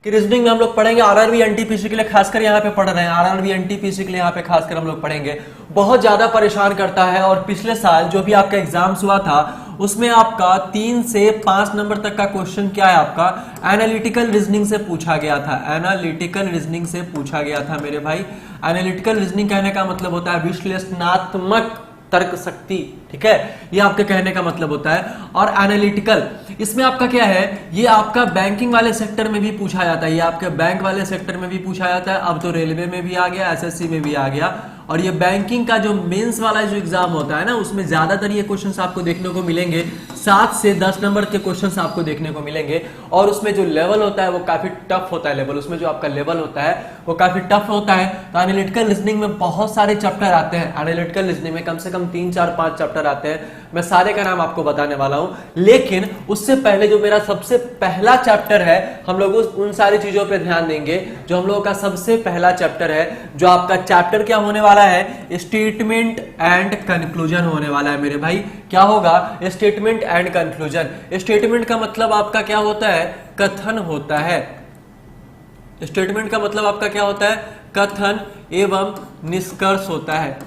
कि रीजनिंग में हम लोग पढ़ेंगे आरआरबी एनटीपीसी के लिए खासकर यहाँ पे पढ़ रहे हैं, आरआरबी एनटीपीसी के लिए यहाँ पे खासकर हम लोग पढ़ेंगे। बहुत ज्यादा परेशान करता है और पिछले साल जो भी आपका एग्जाम्स हुआ था उसमें आपका 3 से 5 नंबर तक का क्वेश्चन क्या है, आपका एनालिटिकल रीजनिंग से पूछा गया था। एनालिटिकल रीजनिंग से पूछा गया था मेरे भाई। एनालिटिकल रीजनिंग कहने का मतलब होता है विश्लेषणात्मक तर्क शक्ति, ठीक है, ये आपके कहने का मतलब होता है। और एनालिटिकल इसमें आपका क्या है, ये आपका बैंकिंग वाले सेक्टर में भी पूछा जाता है, ये आपके बैंक वाले सेक्टर में भी पूछा जाता है। अब तो रेलवे में भी आ गया, एसएससी में भी आ गया। और ये बैंकिंग का जो मेंस वाला जो एग्जाम होता है ना, उसमें ज्यादातर ये क्वेश्चंस आपको देखने को मिलेंगे। 7 से 10 नंबर के क्वेश्चंस आपको देखने को मिलेंगे। और उसमें जो लेवल होता है वो काफी टफ होता है, लेवल उसमें जो आपका लेवल होता है वो काफी टफ होता है। तो एनालिटिकल रीजनिंग में बहुत सारे चैप्टर आते हैं। एनालिटिकल रीजनिंग में कम से कम 3, 4, 5 चैप्टर आते हैं। मैं सारे का नाम आपको बताने वाला हूं, लेकिन उससे पहले जो मेरा सबसे पहला चैप्टर है, हम लोग उन सारी चीजों पे ध्यान देंगे। जो हम लोगों का सबसे पहला चैप्टर है, जो आपका चैप्टर क्या होने वाला है, स्टेटमेंट एंड कंक्लूजन होने वाला है मेरे भाई। क्या होगा, स्टेटमेंट एंड कंक्लूजन। स्टेटमेंट का मतलब आपका क्या होता है, कथन होता है। स्टेटमेंट का मतलब आपका क्या होता है, कथन एवं निष्कर्ष होता है,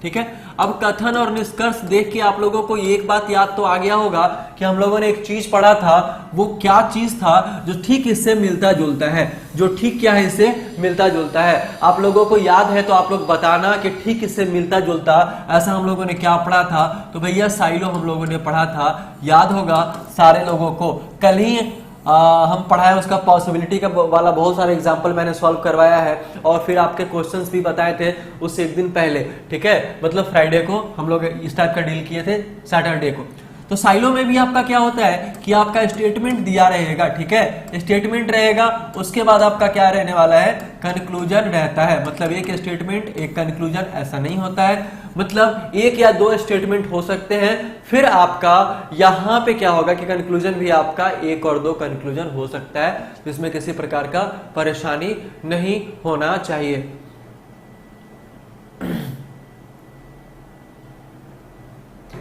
ठीक है। अब कथन और निष्कर्ष देख के आप लोगों को एक बात याद तो आ गया होगा कि हम लोगों ने एक चीज पढ़ा था। वो क्या चीज था जो ठीक इससे मिलता जुलता है, जो ठीक क्या है, इससे मिलता जुलता है। आप लोगों को याद है तो आप लोग बताना कि ठीक इससे मिलता जुलता ऐसा हम लोगों ने क्या पढ़ा था। तो भैया साइलो हम लोगों ने पढ़ा था, याद होगा सारे लोगों को। कल ही हम पढ़ाए, उसका पॉसिबिलिटी का वाला बहुत सारे एग्जांपल मैंने सॉल्व करवाया है। और फिर आपके क्वेश्चंस भी बताए थे उससे एक दिन पहले, ठीक है, मतलब फ्राइडे को हम लोग इस टाइप का डील किए थे, सैटरडे को। तो साइलो में भी आपका क्या होता है कि आपका स्टेटमेंट दिया रहेगा, ठीक है, स्टेटमेंट रहेगा। उसके बाद आपका क्या रहने वाला है, कंक्लूजन रहता है। मतलब एक स्टेटमेंट एक कंक्लूजन ऐसा नहीं होता है, मतलब 1 या 2 स्टेटमेंट हो सकते हैं। फिर आपका यहां पे क्या होगा कि कंक्लूजन भी आपका 1 और 2 कंक्लूजन हो सकता है, जिसमें किसी प्रकार का परेशानी नहीं होना चाहिए।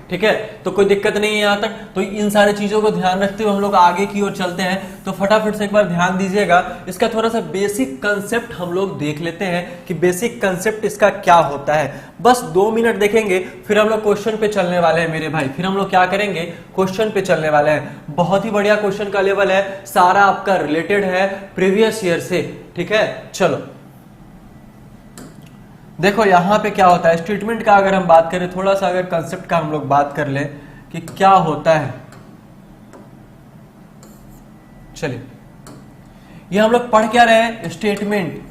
ठीक है, तो कोई दिक्कत नहीं है यहां तक। तो इन सारी चीजों को ध्यान रखते हुए हम लोग आगे की ओर चलते हैं। तो फटाफट से एक बार ध्यान दीजिएगा, इसका थोड़ा सा बेसिक कंसेप्ट हम लोग देख लेते हैं कि बेसिक कंसेप्ट इसका क्या होता है। बस 2 मिनट देखेंगे, फिर हम लोग क्वेश्चन पे चलने वाले हैं मेरे भाई। फिर हम लोग क्या करेंगे, क्वेश्चन पे चलने वाले हैं। बहुत ही बढ़िया क्वेश्चन का लेवल है, सारा आपका रिलेटेड है प्रीवियस ईयर से, ठीक है। चलो देखो यहां पे क्या होता है, स्टेटमेंट का अगर हम बात करें, थोड़ा सा अगर कंसेप्ट का हम लोग बात कर ले कि क्या होता है। चलिए ये हम लोग पढ़ क्या रहे हैं, स्टेटमेंट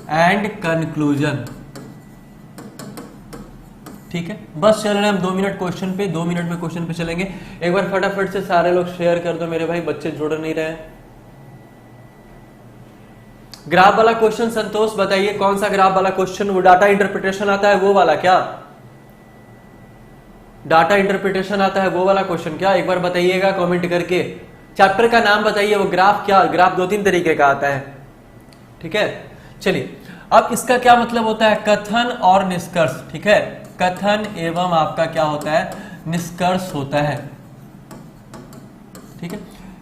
एंड कंक्लूजन, ठीक है। बस चल रहे हैं हम 2 मिनट क्वेश्चन पे, 2 मिनट में क्वेश्चन पे चलेंगे। एक बार फटाफट से सारे लोग शेयर कर दो मेरे भाई, बच्चे जुड़ नहीं रहे। ग्राफ वाला क्वेश्चन संतोष बताइए, कौन सा ग्राफ वाला क्वेश्चन, वो डाटा इंटरप्रिटेशन आता है वो वाला क्या, डाटा इंटरप्रिटेशन आता है वो वाला क्वेश्चन क्या, एक बार बताइएगा कमेंट करके। चैप्टर का नाम बताइए, वो ग्राफ क्या, ग्राफ 2-3 तरीके का आता है, ठीक है। चलिए अब इसका क्या मतलब होता है, कथन और निष्कर्ष, ठीक है। कथन एवं आपका क्या होता है, निष्कर्ष होता है, ठीक है।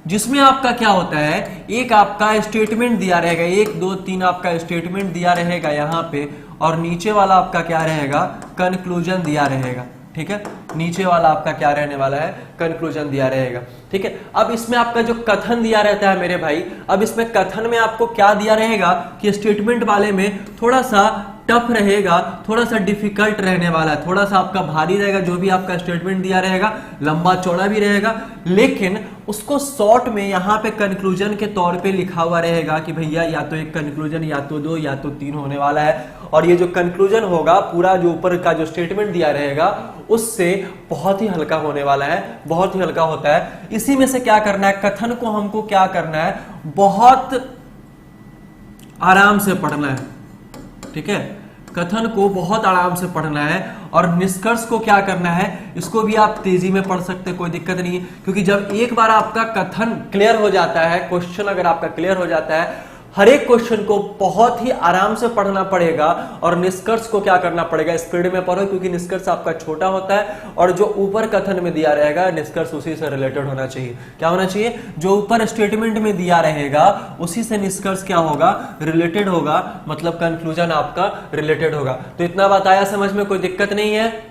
जिसमें आपका क्या होता है, एक आपका स्टेटमेंट दिया रहेगा, 1, 2, 3 आपका स्टेटमेंट दिया रहेगा यहां पे, और नीचे वाला आपका क्या रहेगा, कंक्लूजन दिया रहेगा, ठीक है। नीचे वाला आपका क्या रहने वाला है, कंक्लूजन दिया रहेगा, ठीक है। अब इसमें आपका जो कथन दिया रहता है मेरे भाई, अब इसमें कथन में आपको क्या दिया रहेगा कि स्टेटमेंट वाले में थोड़ा सा टफ रहेगा, थोड़ा सा डिफिकल्ट रहने वाला है, थोड़ा सा आपका भारी रहेगा। जो भी आपका स्टेटमेंट दिया रहेगा लंबा चौड़ा भी रहेगा, लेकिन उसको शॉर्ट में यहाँ पे कंक्लूजन के तौर पे लिखा हुआ रहेगा कि भैया या तो एक कंक्लूजन, या तो 2, या तो 3 होने वाला है। और ये जो कंक्लूजन होगा, पूरा जो ऊपर का जो स्टेटमेंट दिया रहेगा उससे बहुत ही हल्का होने वाला है, बहुत ही हल्का होता है। इसी में से क्या करना है, कथन को हमको क्या करना है, बहुत आराम से पढ़ना है, ठीक है। कथन को बहुत आराम से पढ़ना है, और निष्कर्ष को क्या करना है, इसको भी आप तेजी में पढ़ सकते, कोई दिक्कत नहीं है। क्योंकि जब एक बार आपका कथन क्लियर हो जाता है, क्वेश्चन अगर आपका क्लियर हो जाता है, हर एक क्वेश्चन को बहुत ही आराम से पढ़ना पड़ेगा और निष्कर्ष को क्या करना पड़ेगा, स्पीड में पढ़ो, क्योंकि निष्कर्ष आपका छोटा होता है और जो ऊपर कथन में दिया रहेगा निष्कर्ष उसी से रिलेटेड होना चाहिए। क्या होना चाहिए, जो ऊपर स्टेटमेंट में दिया रहेगा उसी से निष्कर्ष क्या होगा, रिलेटेड होगा, मतलब कंक्लूजन आपका रिलेटेड होगा। तो इतना बात आया समझ में, कोई दिक्कत नहीं है,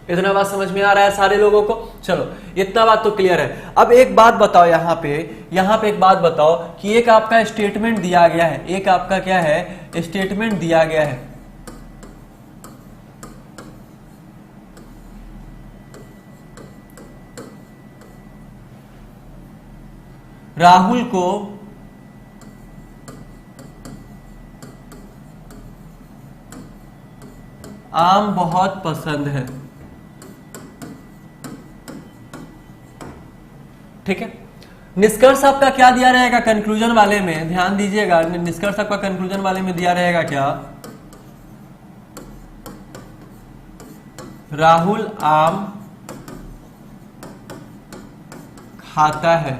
इतना बात समझ में आ रहा है सारे लोगों को। चलो इतना बात तो क्लियर है। अब एक बात बताओ, यहाँ पे एक बात बताओ कि एक आपका स्टेटमेंट दिया गया है, एक आपका क्या है, स्टेटमेंट दिया गया है, राहुल को आम बहुत पसंद है। ठीक है, निष्कर्ष आपका क्या दिया रहेगा कंक्लूजन वाले में, ध्यान दीजिएगा, निष्कर्ष आपका कंक्लूजन वाले में दिया रहेगा क्या, राहुल आम खाता है।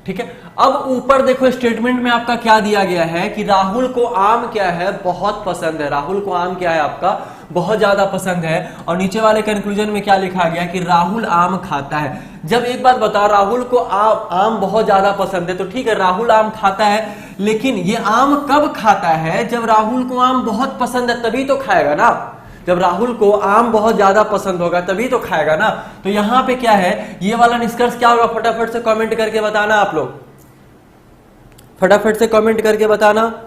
ठीक है, अब ऊपर देखो स्टेटमेंट में आपका क्या दिया गया है कि राहुल को आम क्या है, बहुत पसंद है, राहुल को आम क्या है आपका, बहुत ज्यादा पसंद है। और नीचे वाले कंक्लूजन में क्या लिखा गया कि राहुल आम खाता है। जब एक बात बताओ, राहुल को आम बहुत ज्यादा पसंद है, तो ठीक है राहुल आम खाता है, लेकिन ये आम कब खाता है, जब राहुल को आम बहुत पसंद है तभी तो खाएगा ना, जब राहुल को आम बहुत ज्यादा पसंद होगा तभी तो खाएगा ना। तो यहां पे क्या है, ये वाला निष्कर्ष क्या होगा, फटाफट से कमेंट करके बताना, आप लोग फटाफट से कमेंट करके बताना।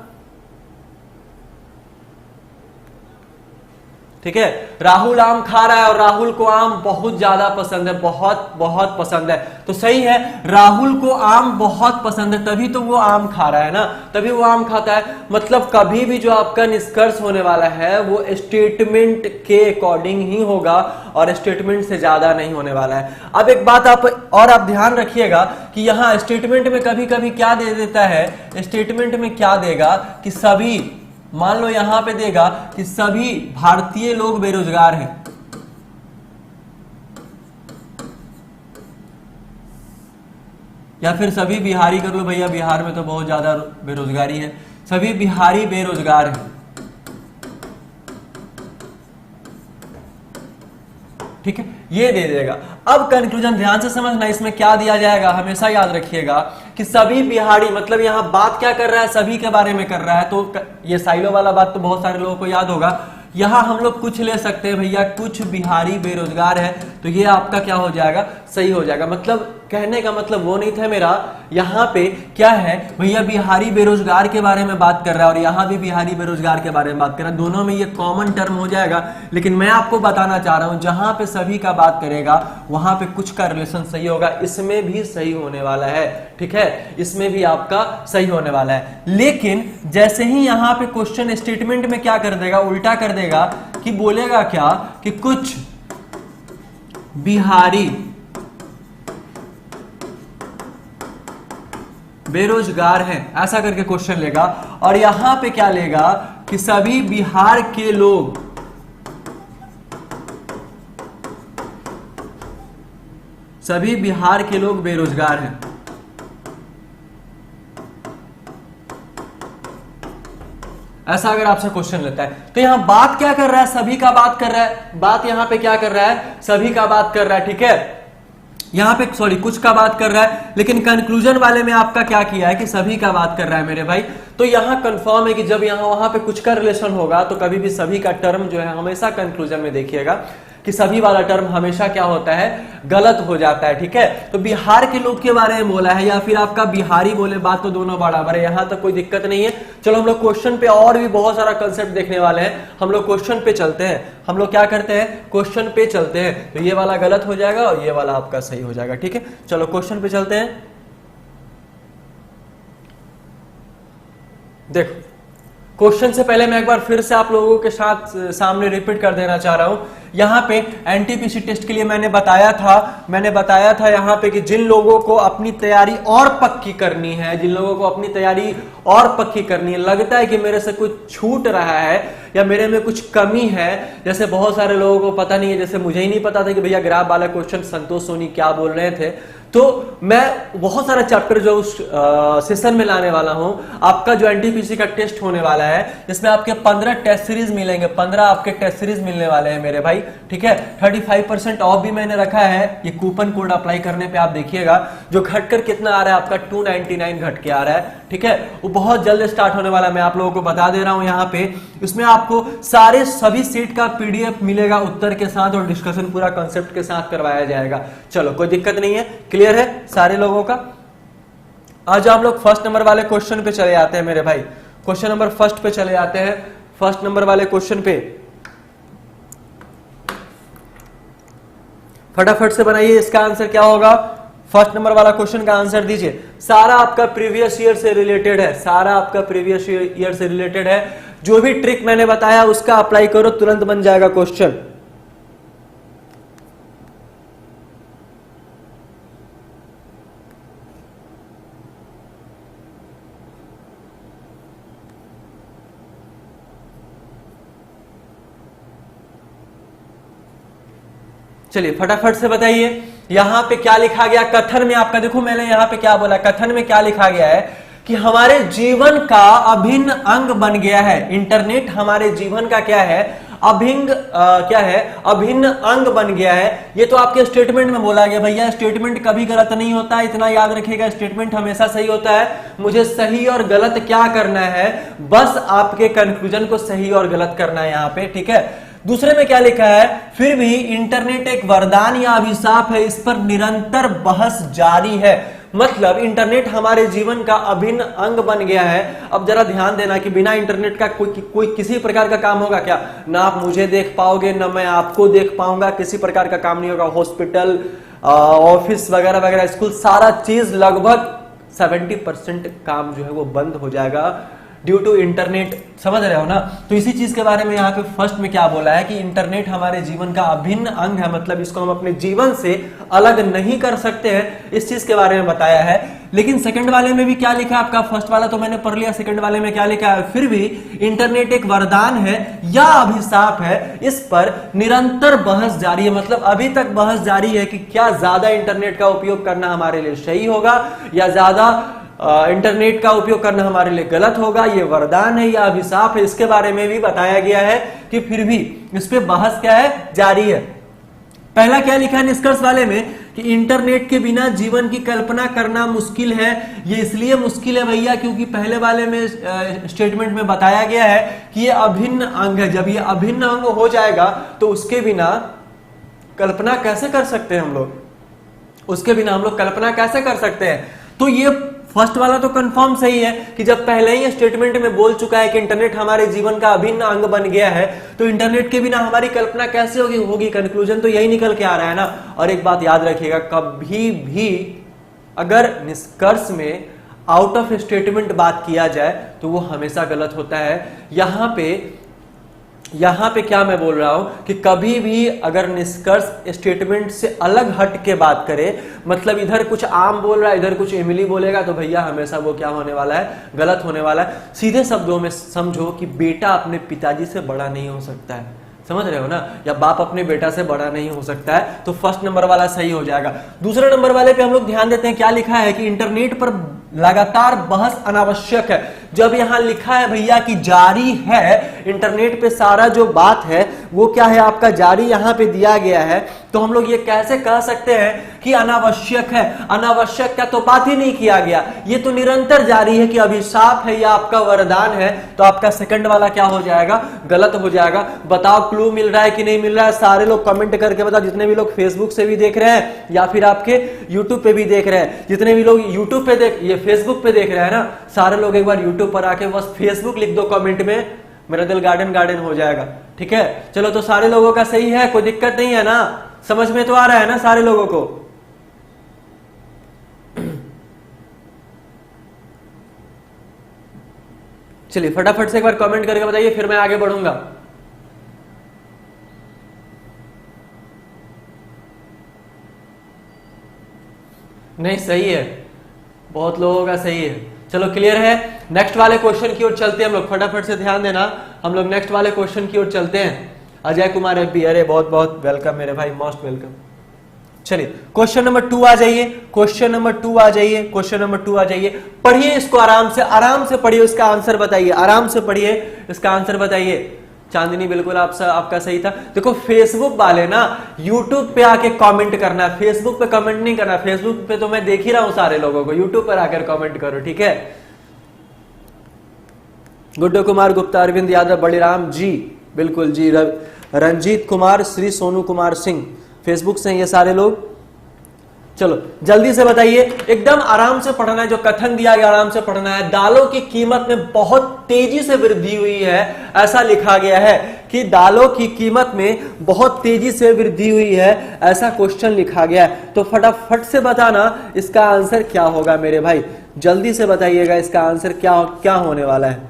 ठीक है, राहुल आम खा रहा है और राहुल को आम बहुत ज्यादा पसंद है, बहुत बहुत पसंद है, तो सही है, राहुल को आम बहुत पसंद है तभी तो वो आम खा रहा है ना, तभी वो आम खाता है। मतलब कभी भी जो आपका निष्कर्ष होने वाला है वो स्टेटमेंट के अकॉर्डिंग ही होगा और स्टेटमेंट से ज्यादा नहीं होने वाला है। अब एक बात आप ध्यान रखिएगा कि यहां स्टेटमेंट में कभी कभी क्या दे देता है, स्टेटमेंट में क्या देगा कि सभी, मान लो यहां पे देगा कि सभी भारतीय लोग बेरोजगार हैं, या फिर सभी बिहारी कर लो, भैया बिहार में तो बहुत ज्यादा बेरोजगारी है, सभी बिहारी बेरोजगार हैं। ठीक है, ये दे देगा। अब कंक्लूजन ध्यान से समझना, इसमें क्या दिया जाएगा हमेशा याद रखिएगा कि सभी बिहारी, मतलब यहां बात क्या कर रहा है, सभी के बारे में कर रहा है। तो ये साइलो वाला बात तो बहुत सारे लोगों को याद होगा, यहां हम लोग कुछ ले सकते हैं, भैया कुछ बिहारी बेरोजगार है, तो ये आपका क्या हो जाएगा, सही हो जाएगा। मतलब कहने का मतलब वो नहीं था मेरा, यहां पे क्या है भैया बिहारी बेरोजगार के बारे में बात कर रहा है और यहां भी बिहारी बेरोजगार के बारे में बात कर रहा है, दोनों में ये कॉमन टर्म हो जाएगा। लेकिन मैं आपको बताना चाह रहा हूं जहां पे सभी का बात करेगा वहां पे कुछ का रिलेशन सही होगा, इसमें भी सही होने वाला है। ठीक है, इसमें भी आपका सही होने वाला है। लेकिन जैसे ही यहां पे क्वेश्चन स्टेटमेंट में क्या कर देगा, उल्टा कर देगा कि बोलेगा क्या कि कुछ बिहारी बेरोजगार हैं, ऐसा करके क्वेश्चन लेगा। और यहां पे क्या लेगा कि सभी बिहार के लोग बेरोजगार हैं। ऐसा अगर आपसे क्वेश्चन लेता है तो यहां बात क्या कर रहा है, सभी का बात कर रहा है, बात यहां पे क्या कर रहा है, सभी का बात कर रहा है। ठीक है, यहां पे सॉरी कुछ का बात कर रहा है, लेकिन कंक्लूजन वाले में आपका क्या किया है कि सभी का बात कर रहा है मेरे भाई। तो यहां कंफर्म है कि जब यहां वहां पे कुछ का रिलेशन होगा तो कभी भी सभी का टर्म जो है हमेशा कंक्लूजन में देखिएगा कि सभी वाला टर्म हमेशा क्या होता है, गलत हो जाता है। ठीक है, तो बिहार के लोग के बारे में बोला है या फिर आपका बिहारी बोले, बात तो दोनों बराबर है, यहां तक कोई दिक्कत नहीं है। चलो हम लोग क्वेश्चन पे और भी बहुत सारा कंसेप्ट देखने वाले हैं, हम लोग क्वेश्चन पे चलते हैं। हम लोग क्या करते हैं, क्वेश्चन पे चलते हैं। तो ये वाला गलत हो जाएगा और ये वाला आपका सही हो जाएगा। ठीक है, चलो क्वेश्चन पे चलते हैं। देखो क्वेश्चन से पहले मैं एक बार फिर से आप लोगों के साथ सामने रिपीट कर देना चाह रहा हूं। यहाँ पे एनटीपीसी टेस्ट के लिए मैंने बताया था यहाँ पे कि जिन लोगों को अपनी तैयारी और पक्की करनी है, लगता है कि मेरे से कुछ छूट रहा है या मेरे में कुछ कमी है, जैसे बहुत सारे लोगों को पता नहीं है, जैसे मुझे ही नहीं पता था कि भैया ग्राफ वाला क्वेश्चन संतोष सोनी क्या बोल रहे थे, तो मैं बहुत सारा चैप्टर जो उस सेशन में लाने वाला हूं। आपका जो एनटीपीसी का टेस्ट होने वाला है, इसमें आपके 15 टेस्ट सीरीज मिलेंगे, 15 आपके टेस्ट सीरीज मिलने वाले हैं मेरे भाई, ठीक है। 35% ऑफ भी मैंने रखा है, ये कूपन कोड अप्लाई करने पे आप देखिएगा जो घटकर कितना आ रहा है आपका 299 घट के आ रहा है, ठीक है। वो बहुत जल्द स्टार्ट होने वाला है, मैं आप लोगों को बता दे रहा हूं यहाँ पे। इसमें आपको सभी सीट का पीडीएफ मिलेगा उत्तर के साथ, और डिस्कशन पूरा कॉन्सेप्ट के साथ करवाया जाएगा। चलो कोई दिक्कत नहीं है, क्लियर है सारे लोगों का। आज हम लोग फर्स्ट नंबर वाले क्वेश्चन पे चले आते हैं मेरे भाई, क्वेश्चन नंबर फर्स्ट पे चले आते हैं। फर्स्ट नंबर वाले क्वेश्चन पे फटाफट से बनाइए, इसका आंसर क्या होगा। फर्स्ट नंबर वाला क्वेश्चन का आंसर दीजिए। सारा आपका प्रीवियस ईयर से रिलेटेड है, सारा आपका प्रीवियस ईयर से रिलेटेड है। जो भी ट्रिक मैंने बताया उसका अप्लाई करो, तुरंत बन जाएगा क्वेश्चन। चलिए फटाफट से बताइए यहां पे क्या लिखा गया कथन में आपका। देखो मैंने यहां पे क्या बोला, कथन में क्या लिखा गया है कि हमारे जीवन का अभिन्न अंग बन गया है। इंटरनेट हमारे जीवन का क्या है, अभिन्न अंग बन गया है। ये तो आपके स्टेटमेंट में बोला गया। भैया स्टेटमेंट कभी गलत नहीं होता, इतना याद रखिएगा, स्टेटमेंट हमेशा सही होता है। मुझे सही और गलत क्या करना है, बस आपके कंक्लूजन को सही और गलत करना है यहाँ पे, ठीक है। दूसरे में क्या लिखा है, फिर भी इंटरनेट एक वरदान या अभिशाप है, इस पर निरंतर बहस जारी है। मतलब इंटरनेट हमारे जीवन का अभिन्न अंग बन गया है। अब जरा ध्यान देना कि बिना इंटरनेट का कोई किसी प्रकार का काम होगा क्या? ना आप मुझे देख पाओगे, ना मैं आपको देख पाऊंगा, किसी प्रकार का काम नहीं होगा। हॉस्पिटल, ऑफिस वगैरह वगैरह, स्कूल, सारा चीज लगभग 70% काम जो है वो बंद हो जाएगा ड्यू टू इंटरनेट। समझ रहे हो ना। तो इसी चीज के बारे में यहाँ पे फर्स्ट में क्या बोला है कि इंटरनेट हमारे जीवन का अभिन्न अंग है, मतलब इसको हम अपने जीवन से अलग नहीं कर सकते हैं, इस चीज के बारे में बताया है। लेकिन सेकंड वाले में भी क्या लिखा है आपका, फर्स्ट वाला तो मैंने पढ़ लिया, सेकंड वाले में क्या लिखा है, फिर भी इंटरनेट एक वरदान है या अभिशाप है, इस पर निरंतर बहस जारी है। मतलब अभी तक बहस जारी है कि क्या ज्यादा इंटरनेट का उपयोग करना हमारे लिए सही होगा या ज्यादा इंटरनेट का उपयोग करना हमारे लिए गलत होगा। ये वरदान है या अभिशाप है, इसके बारे में भी बताया गया है कि फिर भी इस पे बहस क्या है, जारी है। पहला क्या लिखा है निष्कर्ष वाले में कि इंटरनेट के बिना जीवन की कल्पना करना मुश्किल है। ये इसलिए मुश्किल है भैया क्योंकि पहले वाले में स्टेटमेंट में बताया गया है कि ये अभिन्न अंग है। जब ये अभिन्न अंग हो जाएगा तो उसके बिना कल्पना कैसे कर सकते हैं हम लोग, उसके बिना हम लोग कल्पना कैसे कर सकते हैं। तो ये फर्स्ट वाला तो कंफर्म सही है कि जब पहले ही स्टेटमेंट में बोल चुका है कि इंटरनेट हमारे जीवन का अभिन्न अंग बन गया है, तो इंटरनेट के बिना हमारी कल्पना कैसे होगी कंक्लूजन तो यही निकल के आ रहा है ना। और एक बात याद रखिएगा, कभी भी अगर निष्कर्ष में आउट ऑफ स्टेटमेंट बात किया जाए तो वो हमेशा गलत होता है। यहां पे क्या मैं बोल रहा हूं कि कभी भी अगर निष्कर्ष स्टेटमेंट से अलग हट के बात करे, मतलब इधर कुछ आम बोल रहा है इधर कुछ इमली बोलेगा, तो भैया हमेशा वो क्या होने वाला है, गलत होने वाला है। सीधे शब्दों में समझो कि बेटा अपने पिताजी से बड़ा नहीं हो सकता है, समझ रहे हो ना, या बाप अपने बेटा से बड़ा नहीं हो सकता है। तो फर्स्ट नंबर वाला सही हो जाएगा। दूसरे नंबर वाले पे हम लोग ध्यान देते हैं, क्या लिखा है कि इंटरनेट पर लगातार बहस अनावश्यक है। जब यहां लिखा है भैया कि जारी है, इंटरनेट पे सारा जो बात है वो क्या है आपका जारी यहां पे दिया गया है, तो हम लोग ये कैसे कह सकते हैं कि अनावश्यक है। अनावश्यक का तो बात ही नहीं किया गया, ये तो निरंतर जारी है कि अभिशाप है या आपका वरदान है। तो आपका सेकंड वाला क्या हो जाएगा, गलत हो जाएगा। बताओ क्लू मिल रहा है कि नहीं मिल रहा है, सारे लोग कमेंट करके बताओ। जितने भी लोग फेसबुक से भी देख रहे हैं या फिर आपके यूट्यूब पे भी देख रहे हैं, जितने भी लोग यूट्यूब पे ये फेसबुक पे देख रहे हैं ना, सारे लोग एक बार यूट्यूब पर आके बस फेसबुक लिख दो कमेंट में, मेरा दिल गार्डन गार्डन हो जाएगा, ठीक है। चलो तो सारे लोगों का सही है, कोई दिक्कत नहीं है ना, समझ में तो आ रहा है ना सारे लोगों को। चलिए फटाफट से एक बार कमेंट करके बताइए, फिर मैं आगे बढ़ूंगा। नहीं सही है, बहुत लोगों का सही है। चलो क्लियर है। नेक्स्ट वाले क्वेश्चन की ओर चलते हैं हम लोग, फटाफट से ध्यान देना। हम लोग नेक्स्ट वाले क्वेश्चन की ओर चलते हैं। अजय कुमार एफबी, अरे बहुत बहुत वेलकम मेरे भाई, मोस्ट वेलकम। चलिए क्वेश्चन नंबर 2 आ जाइए, क्वेश्चन नंबर 2 आ जाइए, क्वेश्चन नंबर 2 आ जाइए। पढ़िए इसको आराम से पढ़िए, इसका आंसर बताइए, आराम से पढ़िए, इसका आंसर बताइए। चांदनी बिल्कुल आपका सही था। देखो फेसबुक वाले ना यूट्यूब पे आके कमेंट करना है, फेसबुक पे कमेंट नहीं करना। फेसबुक पे तो मैं देख ही रहा हूं सारे लोगों को, यूट्यूब पर आकर कमेंट करो, ठीक है। गुड्डू कुमार गुप्ता, अरविंद यादव, बलिराम जी, बिल्कुल जी, रंजीत कुमार, श्री सोनू कुमार सिंह, फेसबुक से ये सारे लोग। चलो जल्दी से बताइए, एकदम आराम से पढ़ना है, जो कथन दिया गया आराम से पढ़ना है। दालों की कीमत में बहुत तेजी से वृद्धि हुई है, ऐसा लिखा गया है कि दालों की कीमत में बहुत तेजी से वृद्धि हुई है, ऐसा क्वेश्चन लिखा गया है। तो फटाफट से बताना इसका आंसर क्या होगा मेरे भाई, जल्दी से बताइएगा इसका आंसर क्या होने वाला है।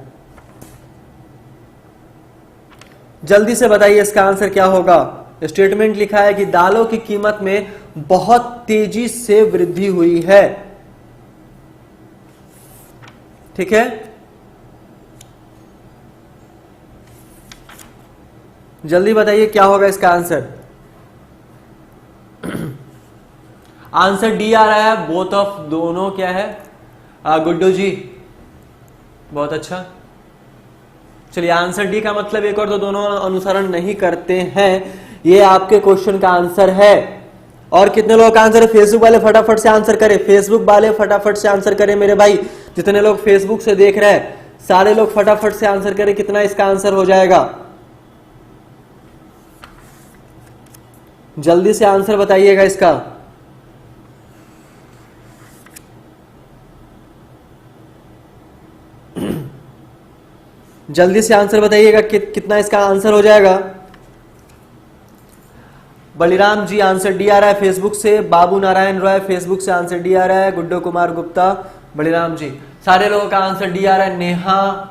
जल्दी से बताइए इसका आंसर क्या होगा। स्टेटमेंट लिखा है कि दालों की कीमत में बहुत तेजी से वृद्धि हुई है, ठीक है। जल्दी बताइए क्या होगा इसका आंसर। आंसर डी आ रहा है, बोथ ऑफ, दोनों क्या है, गुड्डू जी, बहुत अच्छा। चलिए आंसर डी का मतलब एक और तो दोनों अनुसरण नहीं करते हैं, ये आपके क्वेश्चन का आंसर है। और कितने लोग का आंसर है, फेसबुक वाले फटाफट से आंसर करें, फेसबुक वाले फटाफट से आंसर करें मेरे भाई। जितने लोग फेसबुक से देख रहे हैं सारे लोग फटाफट से आंसर करें, कितना इसका आंसर हो जाएगा। जल्दी से आंसर बताइएगा इसका। जल्दी से आंसर बताइएगा कितना इसका आंसर हो जाएगा। बलिराम जी आंसर डी आ रहा है फेसबुक से, बाबू नारायण रॉय फेसबुक से आंसर डी आ रहा है, गुड्डू कुमार गुप्ता, बलिराम जी, सारे लोगों का आंसर डी आ रहा है।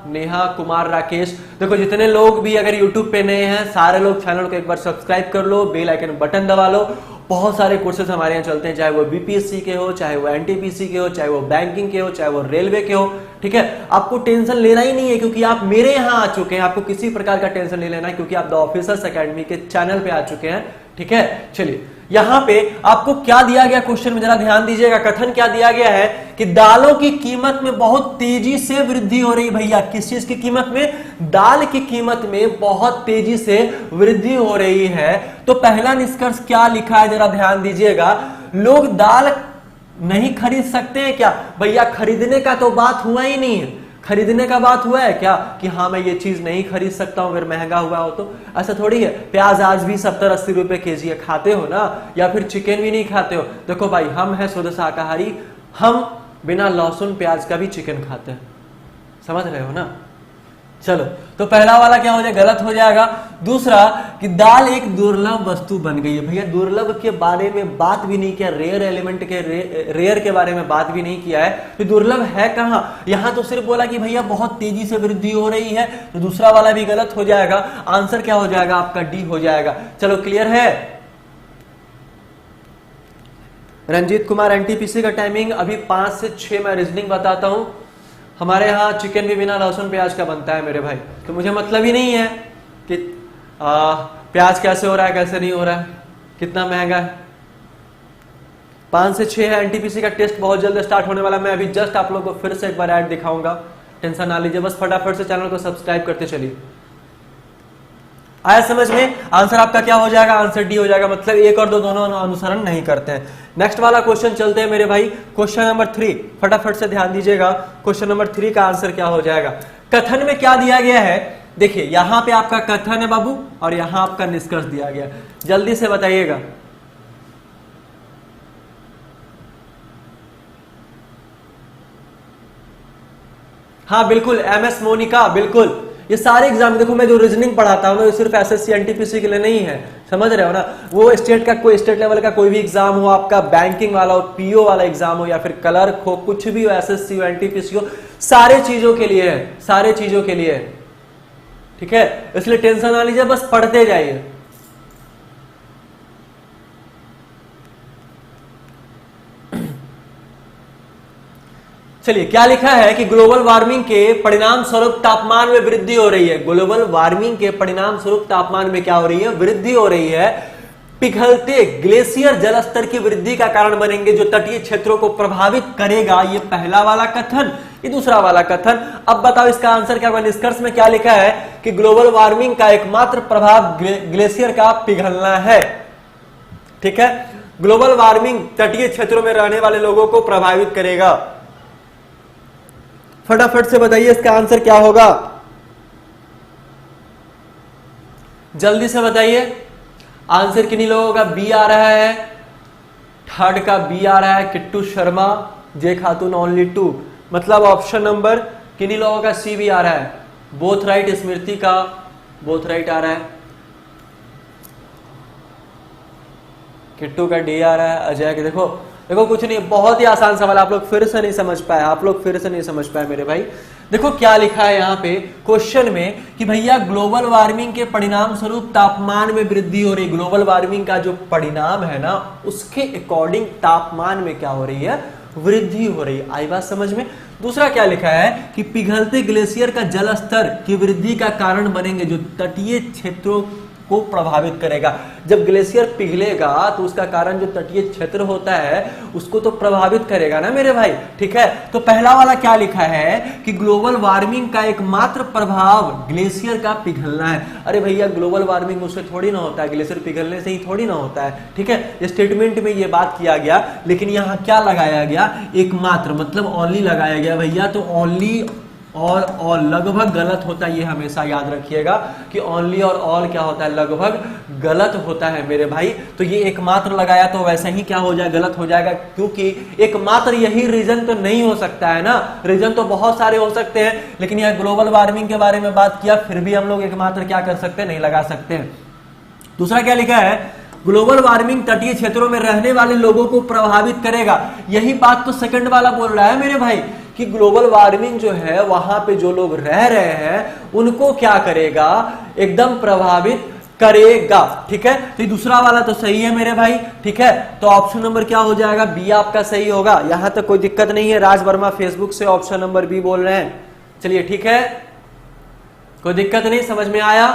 नेहा कुमार, राकेश। देखो जितने लोग भी अगर यूट्यूब पे नए हैं सारे लोग चैनल को एक बार सब्सक्राइब कर लो, बेल आइकन बटन दबा लो। बहुत सारे कोर्सेज हमारे यहाँ चलते हैं, चाहे वो बीपीएससी के हो, चाहे वो एनटीपीसी के हो, चाहे वो बैंकिंग के हो, चाहे वो रेलवे के हो, ठीक है। आपको टेंशन लेना ही नहीं है क्योंकि आप मेरे यहाँ आ चुके हैं, आपको किसी प्रकार का टेंशन नहीं लेना है क्योंकि आप द ऑफिसर्स एकेडमी के चैनल पे आ चुके हैं, ठीक है। चलिए यहां पे आपको क्या दिया गया क्वेश्चन में जरा ध्यान दीजिएगा। कथन क्या दिया गया है कि दालों की कीमत में बहुत तेजी से वृद्धि हो रही। भैया किस चीज की कीमत में, दाल की कीमत में बहुत तेजी से वृद्धि हो रही है। तो पहला निष्कर्ष क्या लिखा है जरा ध्यान दीजिएगा, लोग दाल नहीं खरीद सकते हैं क्या। भैया खरीदने का तो बात हुआ ही नहीं है, खरीदने का बात हुआ है क्या कि हाँ मैं ये चीज नहीं खरीद सकता हूं अगर महंगा हुआ हो तो, ऐसा थोड़ी है। प्याज आज भी 70-80 रुपए केजी है, खाते हो ना, या फिर चिकन भी नहीं खाते हो। देखो भाई हम हैं शुद्ध शाकाहारी, हम बिना लहसुन प्याज का भी चिकन खाते हैं, समझ रहे हो ना। चलो तो पहला वाला क्या हो जाएगा, गलत हो जाएगा। दूसरा कि दाल एक दुर्लभ वस्तु बन गई है। भैया दुर्लभ के बारे में बात भी नहीं किया, रेयर एलिमेंट के रेयर के बारे में बात भी नहीं किया है, तो दुर्लभ है कहां। यहां तो सिर्फ बोला कि भैया बहुत तेजी से वृद्धि हो रही है, तो दूसरा वाला भी गलत हो जाएगा। आंसर क्या हो जाएगा आपका, डी हो जाएगा। चलो क्लियर है। रंजीत कुमार, एनटीपीसी का टाइमिंग अभी 5 से 6 मैं रीजनिंग बताता हूं। हमारे यहाँ चिकन भी बिना लहसुन प्याज का बनता है मेरे भाई, तो मुझे मतलब ही नहीं है कि प्याज कैसे हो रहा है कैसे नहीं हो रहा है, कितना महंगा है। 5 से 6 है, एनटीपीसी का टेस्ट बहुत जल्द स्टार्ट होने वाला। मैं अभी जस्ट आप लोगों को फिर से एक बार ऐड दिखाऊंगा, टेंशन ना लीजिए, बस फटाफट से चैनल को सब्सक्राइब करते चलिए। आया समझ में। आंसर आपका क्या हो जाएगा, आंसर डी हो जाएगा, मतलब एक और दो दोनों अनुसरण नहीं करते हैं। नेक्स्ट वाला क्वेश्चन चलते हैं मेरे भाई, क्वेश्चन नंबर 3, फटाफट से ध्यान दीजिएगा। क्वेश्चन नंबर 3 का आंसर क्या हो जाएगा। कथन में क्या दिया गया है, देखिए यहां पे आपका कथन है बाबू और यहां आपका निष्कर्ष दिया गया, जल्दी से बताइएगा। हाँ बिल्कुल, एमएस मोनिका, बिल्कुल। ये सारे एग्जाम देखो, मैं जो रीजनिंग पढ़ाता हूँ ये सिर्फ एसएससी एनटीपीसी के लिए नहीं है, समझ रहे हो ना। वो स्टेट का कोई स्टेट लेवल का कोई भी एग्जाम हो, आपका बैंकिंग वाला हो, पीओ वाला एग्जाम हो, या फिर क्लर्क हो, कुछ भी हो, एसएससी हो, एनटीपीसी हो, सारे चीजों के लिए है, सारे चीजों के लिए है, ठीक है। इसलिए टेंशन ना लीजिए, बस पढ़ते जाइए। चलिए क्या लिखा है कि ग्लोबल वार्मिंग के परिणाम स्वरूप तापमान में वृद्धि हो रही है। ग्लोबल वार्मिंग के परिणाम स्वरूप तापमान में क्या हो रही है, वृद्धि हो रही है। पिघलते ग्लेशियर जलस्तर की वृद्धि का कारण बनेंगे जो तटीय क्षेत्रों को प्रभावित करेगा। ये पहला वाला कथन, ये दूसरा वाला कथन। अब बताओ इसका आंसर क्या होगा। निष्कर्ष में क्या लिखा है कि ग्लोबल वार्मिंग का एकमात्र प्रभाव ग्लेशियर का पिघलना है। ठीक है, ग्लोबल वार्मिंग तटीय क्षेत्रों में रहने वाले लोगों को प्रभावित करेगा। फटाफट से बताइए इसका आंसर क्या होगा, जल्दी से बताइए। आंसर किन्हीं लोगों का बी आ रहा है, थर्ड का बी आ रहा है, किट्टू शर्मा, जे खातून ओनली 2, मतलब ऑप्शन नंबर किन्हीं लोगों का सी भी आ रहा है। बोथ राइट, स्मृति का बोथ राइट आ रहा है, किट्टू का डी आ रहा है, अजय के देखो देखो कुछ नहीं, बहुत ही आसान सवाल, आप लोग फिर से नहीं समझ पाए, आप लोग फिर से नहीं समझ पाए मेरे भाई। देखो क्या लिखा है यहाँ पे क्वेश्चन में कि भैया ग्लोबल वार्मिंग के परिणाम स्वरूप तापमान में वृद्धि हो रही। ग्लोबल वार्मिंग का जो परिणाम है ना, उसके अकॉर्डिंग तापमान में क्या हो रही है, वृद्धि हो रही है। आई बात समझ में। दूसरा क्या लिखा है कि पिघलते ग्लेशियर का जल स्तर की वृद्धि का कारण बनेंगे जो तटीय क्षेत्रों को प्रभावित करेगा। जब ग्लेशियर पिघलेगा तो उसका कारण जो तटीय क्षेत्र होता है उसको तो प्रभावित करेगा ना मेरे भाई। ठीक है, तो पहला वाला क्या लिखा है कि ग्लोबल वार्मिंग का एकमात्र प्रभाव ग्लेशियर का पिघलना है। अरे भैया ग्लोबल वार्मिंग उससे थोड़ी ना होता है, ग्लेशियर पिघलने से ही थोड़ी ना होता है। ठीक है, स्टेटमेंट में ये बात किया गया, लेकिन यहाँ क्या लगाया गया, एकमात्र, मतलब ओनली लगाया गया भैया। तो ओनली और लगभग गलत होता है, ये हमेशा याद रखिएगा कि ओनली और ऑल क्या होता है, लगभग गलत होता है मेरे भाई। तो ये एकमात्र लगाया तो वैसे ही क्या हो जाएगा, गलत हो जाएगा, क्योंकि एकमात्र यही रीजन तो नहीं हो सकता है ना। रीजन तो बहुत सारे हो सकते हैं, लेकिन यह ग्लोबल वार्मिंग के बारे में बात किया, फिर भी हम लोग एकमात्र क्या कर सकते हैं, नहीं लगा सकते हैं। दूसरा क्या लिखा है, ग्लोबल वार्मिंग तटीय क्षेत्रों में रहने वाले लोगों को प्रभावित करेगा। यही बात तो सेकंड वाला बोल रहा है मेरे भाई कि ग्लोबल वार्मिंग जो है वहां पे जो लोग रह रहे हैं उनको क्या करेगा, एकदम प्रभावित करेगा। ठीक है, तो दूसरा वाला तो सही है मेरे भाई। ठीक है, तो ऑप्शन नंबर क्या हो जाएगा, बी आपका सही होगा। यहां तक कोई दिक्कत नहीं है। राज वर्मा फेसबुक से ऑप्शन नंबर बी बोल रहे हैं। चलिए ठीक है, कोई दिक्कत नहीं, समझ में आया।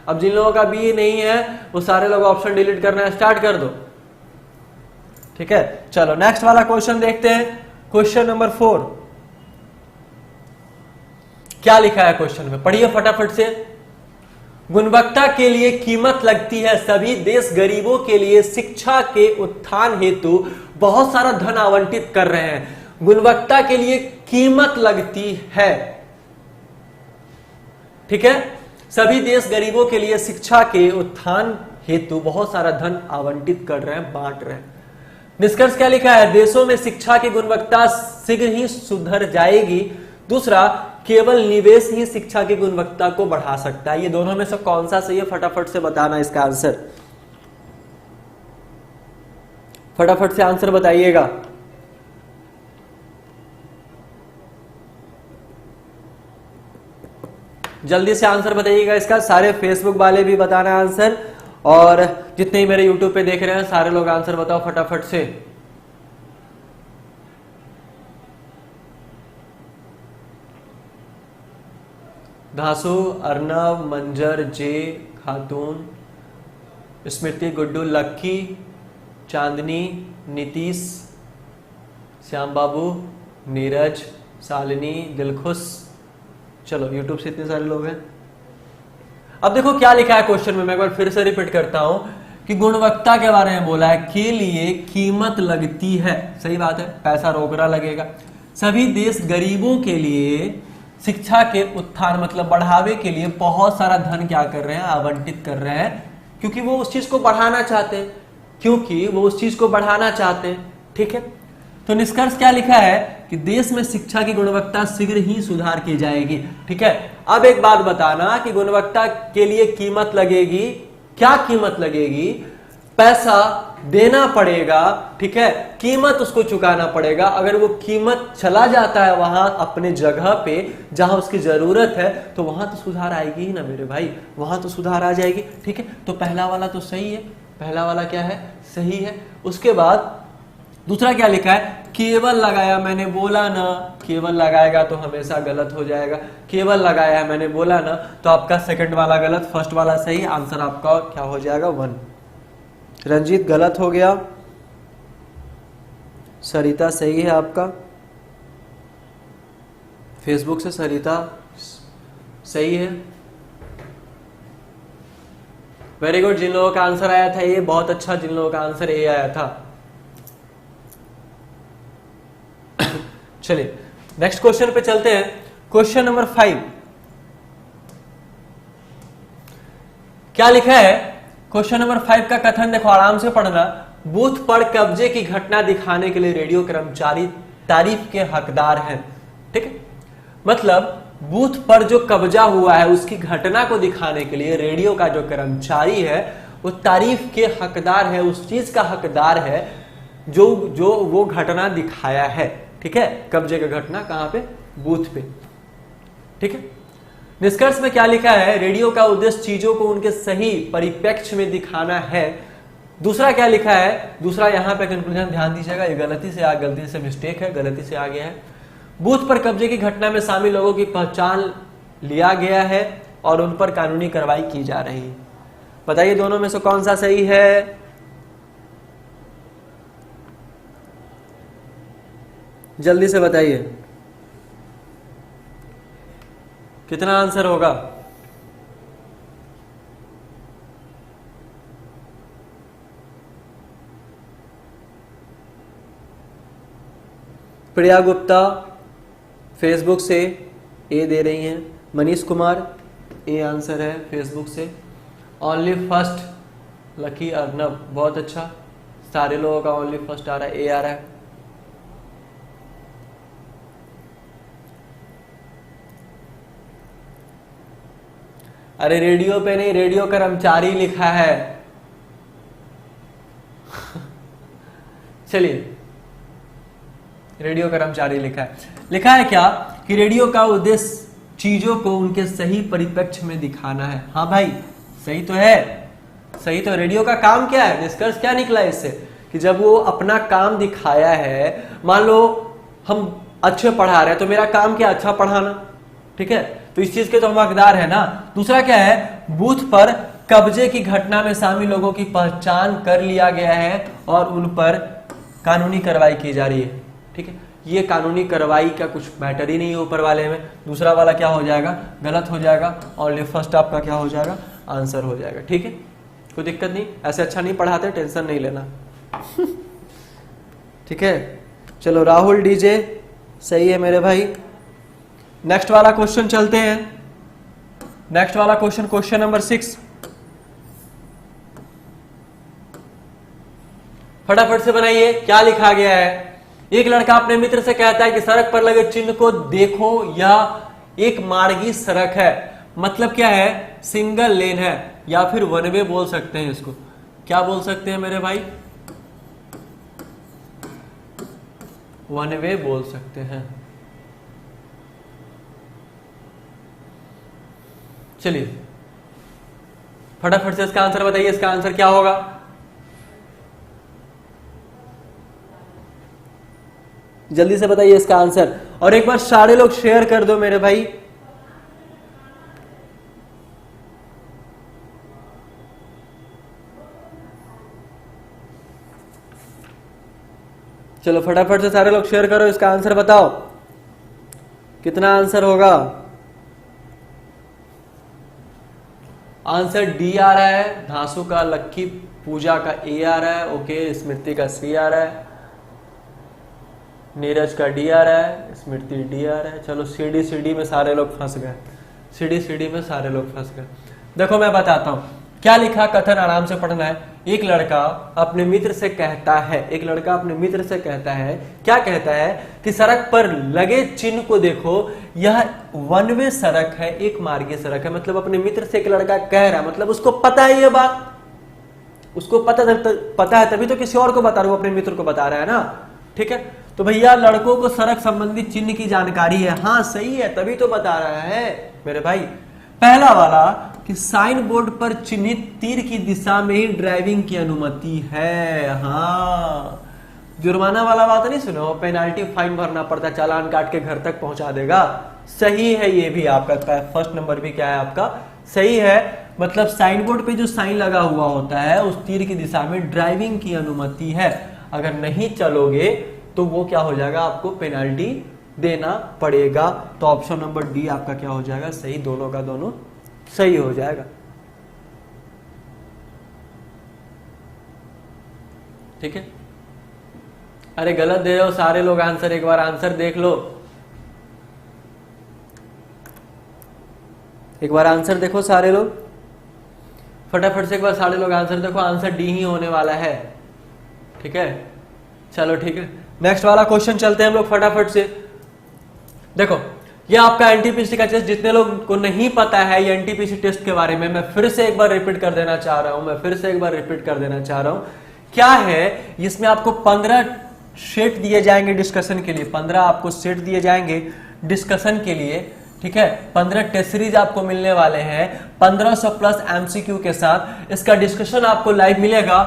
अब जिन लोगों का बी नहीं है वो सारे लोग ऑप्शन डिलीट करना स्टार्ट कर दो। ठीक है, चलो नेक्स्ट वाला क्वेश्चन देखते हैं। क्वेश्चन नंबर 4 क्या लिखा है क्वेश्चन में, पढ़िए फटाफट से। गुणवत्ता के लिए कीमत लगती है, सभी देश गरीबों के लिए शिक्षा के उत्थान हेतु बहुत सारा धन आवंटित कर रहे हैं। गुणवत्ता के लिए कीमत लगती है। ठीक है, सभी देश गरीबों के लिए शिक्षा के उत्थान हेतु बहुत सारा धन आवंटित कर रहे हैं, बांट रहे हैं। निष्कर्ष क्या लिखा है, देशों में शिक्षा की गुणवत्ता शीघ्र ही सुधर जाएगी। दूसरा, केवल निवेश ही शिक्षा की गुणवत्ता को बढ़ा सकता है। ये दोनों में से कौन सा सही है, फटाफट से बताना इसका आंसर, फटाफट से आंसर बताइएगा। जल्दी से आंसर बताइएगा इसका, सारे फेसबुक वाले भी बताना आंसर, और जितने ही मेरे यूट्यूब पे देख रहे हैं सारे लोग आंसर बताओ फटाफट से। धासु, अर्नव, मंजर, जे खातून, स्मृति, गुड्डू, लक्की, चांदनी, नीतीश, श्याम बाबू, नीरज, शालिनी, दिलखुश। चलो यूट्यूब से इतने सारे लोग हैं। अब देखो क्या लिखा है क्वेश्चन में, मैं एक बार फिर से रिपीट करता हूं कि गुणवत्ता के बारे में बोला है, के लिए कीमत लगती है। सही बात है, पैसा रोकना लगेगा। सभी देश गरीबों के लिए शिक्षा के उत्थान मतलब बढ़ावे के लिए बहुत सारा धन क्या कर रहे हैं, आवंटित कर रहे हैं, क्योंकि वो उस चीज को बढ़ाना चाहते हैं, क्योंकि वो उस चीज को बढ़ाना चाहते हैं। ठीक है, तो निष्कर्ष क्या लिखा है कि देश में शिक्षा की गुणवत्ता शीघ्र ही सुधार की जाएगी। ठीक है, अब एक बात बताना कि गुणवत्ता के लिए कीमत लगेगी, क्या कीमत लगेगी, पैसा देना पड़ेगा। ठीक है, कीमत उसको चुकाना पड़ेगा। अगर वो कीमत चला जाता है वहां अपने जगह पे जहां उसकी जरूरत है, तो वहां तो सुधार आएगी ही ना मेरे भाई, वहां तो सुधार आ जाएगी। ठीक है, तो पहला वाला तो सही है, पहला वाला क्या है, सही है। उसके बाद दूसरा क्या लिखा है, केवल लगाया, मैंने बोला ना, केवल लगाएगा तो हमेशा गलत हो जाएगा। केवल लगाया है मैंने बोला ना, तो आपका सेकंड वाला गलत, फर्स्ट वाला सही। आंसर आपका क्या हो जाएगा, 1। रंजीत गलत हो गया, सरिता सही है आपका, फेसबुक से सरिता सही है। वेरी गुड, जिन लोगों का आंसर आया था ये बहुत अच्छा, जिन लोगों का आंसर ए आया था। चलिए नेक्स्ट क्वेश्चन पे चलते हैं। क्वेश्चन नंबर 5 क्या लिखा है? क्वेश्चन नंबर 5 का कथन देखो, आराम से पढ़ना। बूथ पर कब्जे की घटना दिखाने के लिए रेडियो कर्मचारी तारीफ के हकदार हैं। ठीक है, मतलब बूथ पर जो कब्जा हुआ है उसकी घटना को दिखाने के लिए रेडियो का जो कर्मचारी है वो तारीफ के हकदार है, उस चीज का हकदार है जो वो घटना दिखाया है। ठीक है, कब्जे का घटना कहां पे? बूथ पे। ठीक है, निष्कर्ष में क्या लिखा है? रेडियो का उद्देश्य चीजों को उनके सही परिप्रेक्ष्य में दिखाना है। दूसरा क्या लिखा है? दूसरा यहां पे कंक्लूजन ध्यान दीजिएगा, ये गलती से मिस्टेक है, गलती से आ गया है। बूथ पर कब्जे की घटना में शामिल लोगों की पहचान लिया गया है और उन पर कानूनी कार्रवाई की जा रही है। बताइए दोनों में से कौन सा सही है? जल्दी से बताइए कितना आंसर होगा? प्रिया गुप्ता फेसबुक से ए दे रही हैं, मनीष कुमार ए आंसर है फेसबुक से। ओनली फर्स्ट लकी अर्नब, बहुत अच्छा, सारे लोगों का ओनली फर्स्ट आ रहा है, ए आ रहा है। अरे रेडियो पे नहीं, रेडियो कर्मचारी लिखा है। चलिए, रेडियो कर्मचारी लिखा है। लिखा है क्या कि रेडियो का उद्देश्य चीजों को उनके सही परिप्रेक्ष्य में दिखाना है। हाँ भाई, सही तो है, सही तो। रेडियो का काम क्या है? निष्कर्ष क्या निकला इससे कि जब वो अपना काम दिखाया है, मान लो हम अच्छे पढ़ा रहे हैं तो मेरा काम क्या? अच्छा पढ़ाना। ठीक है, तो इस चीज के तो हम हकदार है ना। दूसरा क्या है? बूथ पर कब्जे की घटना में शामिल लोगों की पहचान कर लिया गया है और उन पर कानूनी कार्रवाई की जा रही है। ठीक है, ये कानूनी कार्रवाई का कुछ मैटर ही नहीं है ऊपर वाले में। दूसरा वाला क्या हो जाएगा? गलत हो जाएगा। और फर्स्ट आपका क्या हो जाएगा? आंसर हो जाएगा। ठीक है, कोई दिक्कत नहीं, ऐसे अच्छा नहीं पढ़ाते, टेंशन नहीं लेना। ठीक है, चलो राहुल डीजे सही है मेरे भाई। नेक्स्ट वाला क्वेश्चन चलते हैं। नेक्स्ट वाला क्वेश्चन, क्वेश्चन नंबर 6। फटाफट से बनाइए, क्या लिखा गया है? एक लड़का अपने मित्र से कहता है कि सड़क पर लगे चिन्ह को देखो, यह एक मार्गी सड़क है। मतलब क्या है? सिंगल लेन है, या फिर वन वे बोल सकते हैं इसको। क्या बोल सकते हैं मेरे भाई? वन वे बोल सकते हैं। चलिए फटाफट से इसका आंसर बताइए, इसका आंसर क्या होगा? जल्दी से बताइए इसका आंसर। और एक बार सारे लोग शेयर कर दो मेरे भाई। चलो फटाफट से सारे लोग शेयर करो, इसका आंसर बताओ कितना आंसर होगा। आंसर डी आ रहा है, धांसू का, लक्की, पूजा का ए आ रहा है, ओके, स्मृति का सी आ रहा है, नीरज का डी आ रहा है, स्मृति डी आ रहा है। चलो सीडी में सारे लोग फंस गए, सीडी में सारे लोग फंस गए। देखो मैं बताता हूं क्या लिखा, कथन आराम से पढ़ना है। एक लड़का अपने मित्र से कहता है, एक लड़का अपने मित्र से कहता है, क्या कहता है कि सड़क पर लगे चिन्ह को देखो, यह वन वे सड़क है, एक मार्गीय सड़क है। मतलब अपने मित्र से एक लड़का कह रहा है, मतलब उसको पता है ये बात, उसको पता है तभी तो किसी और को बता रहा है, अपने मित्र को बता रहा है ना। ठीक है, तो भैया लड़कों को सड़क संबंधी चिन्ह की जानकारी है। हाँ सही है, तभी तो बता रहा है मेरे भाई। पहला वाला कि साइन बोर्ड पर चिन्हित तीर की दिशा में ही ड्राइविंग की अनुमति है। हाँ, जुर्माना वाला बात नहीं सुनो, पेनाल्टी फाइन भरना पड़ता, चालान काट के घर तक पहुंचा देगा। सही है, ये भी आपका फर्स्ट नंबर भी क्या है आपका सही है। मतलब साइन बोर्ड पे जो साइन लगा हुआ होता है उस तीर की दिशा में ड्राइविंग की अनुमति है। अगर नहीं चलोगे तो वो क्या हो जाएगा, आपको पेनल्टी देना पड़ेगा। तो ऑप्शन नंबर डी आपका क्या हो जाएगा, सही, दोनों का दोनों सही हो जाएगा। ठीक है, अरे गलत दे रहे हो सारे लोग आंसर, एक बार आंसर देख लो, एक बार आंसर देखो सारे लोग, फटाफट से एक बार सारे लोग आंसर देखो, आंसर डी ही होने वाला है। ठीक है, चलो ठीक है, नेक्स्ट वाला क्वेश्चन चलते हैं हम लोग फटाफट से। देखो ये आपका एनटीपीसी का टेस्ट, जितने लोग को नहीं पता है ये एनटीपीसी टेस्ट के बारे में, मैं फिर से एक बार रिपीट कर देना चाह रहा हूं, क्या है इसमें आपको 15 सेट दिए जाएंगे डिस्कशन के लिए, 15 आपको सेट दिए जाएंगे डिस्कशन के लिए। ठीक है, 15 टेस्ट सीरीज आपको मिलने वाले हैं 1500 प्लस एमसीक्यू के साथ। इसका डिस्कशन आपको लाइव मिलेगा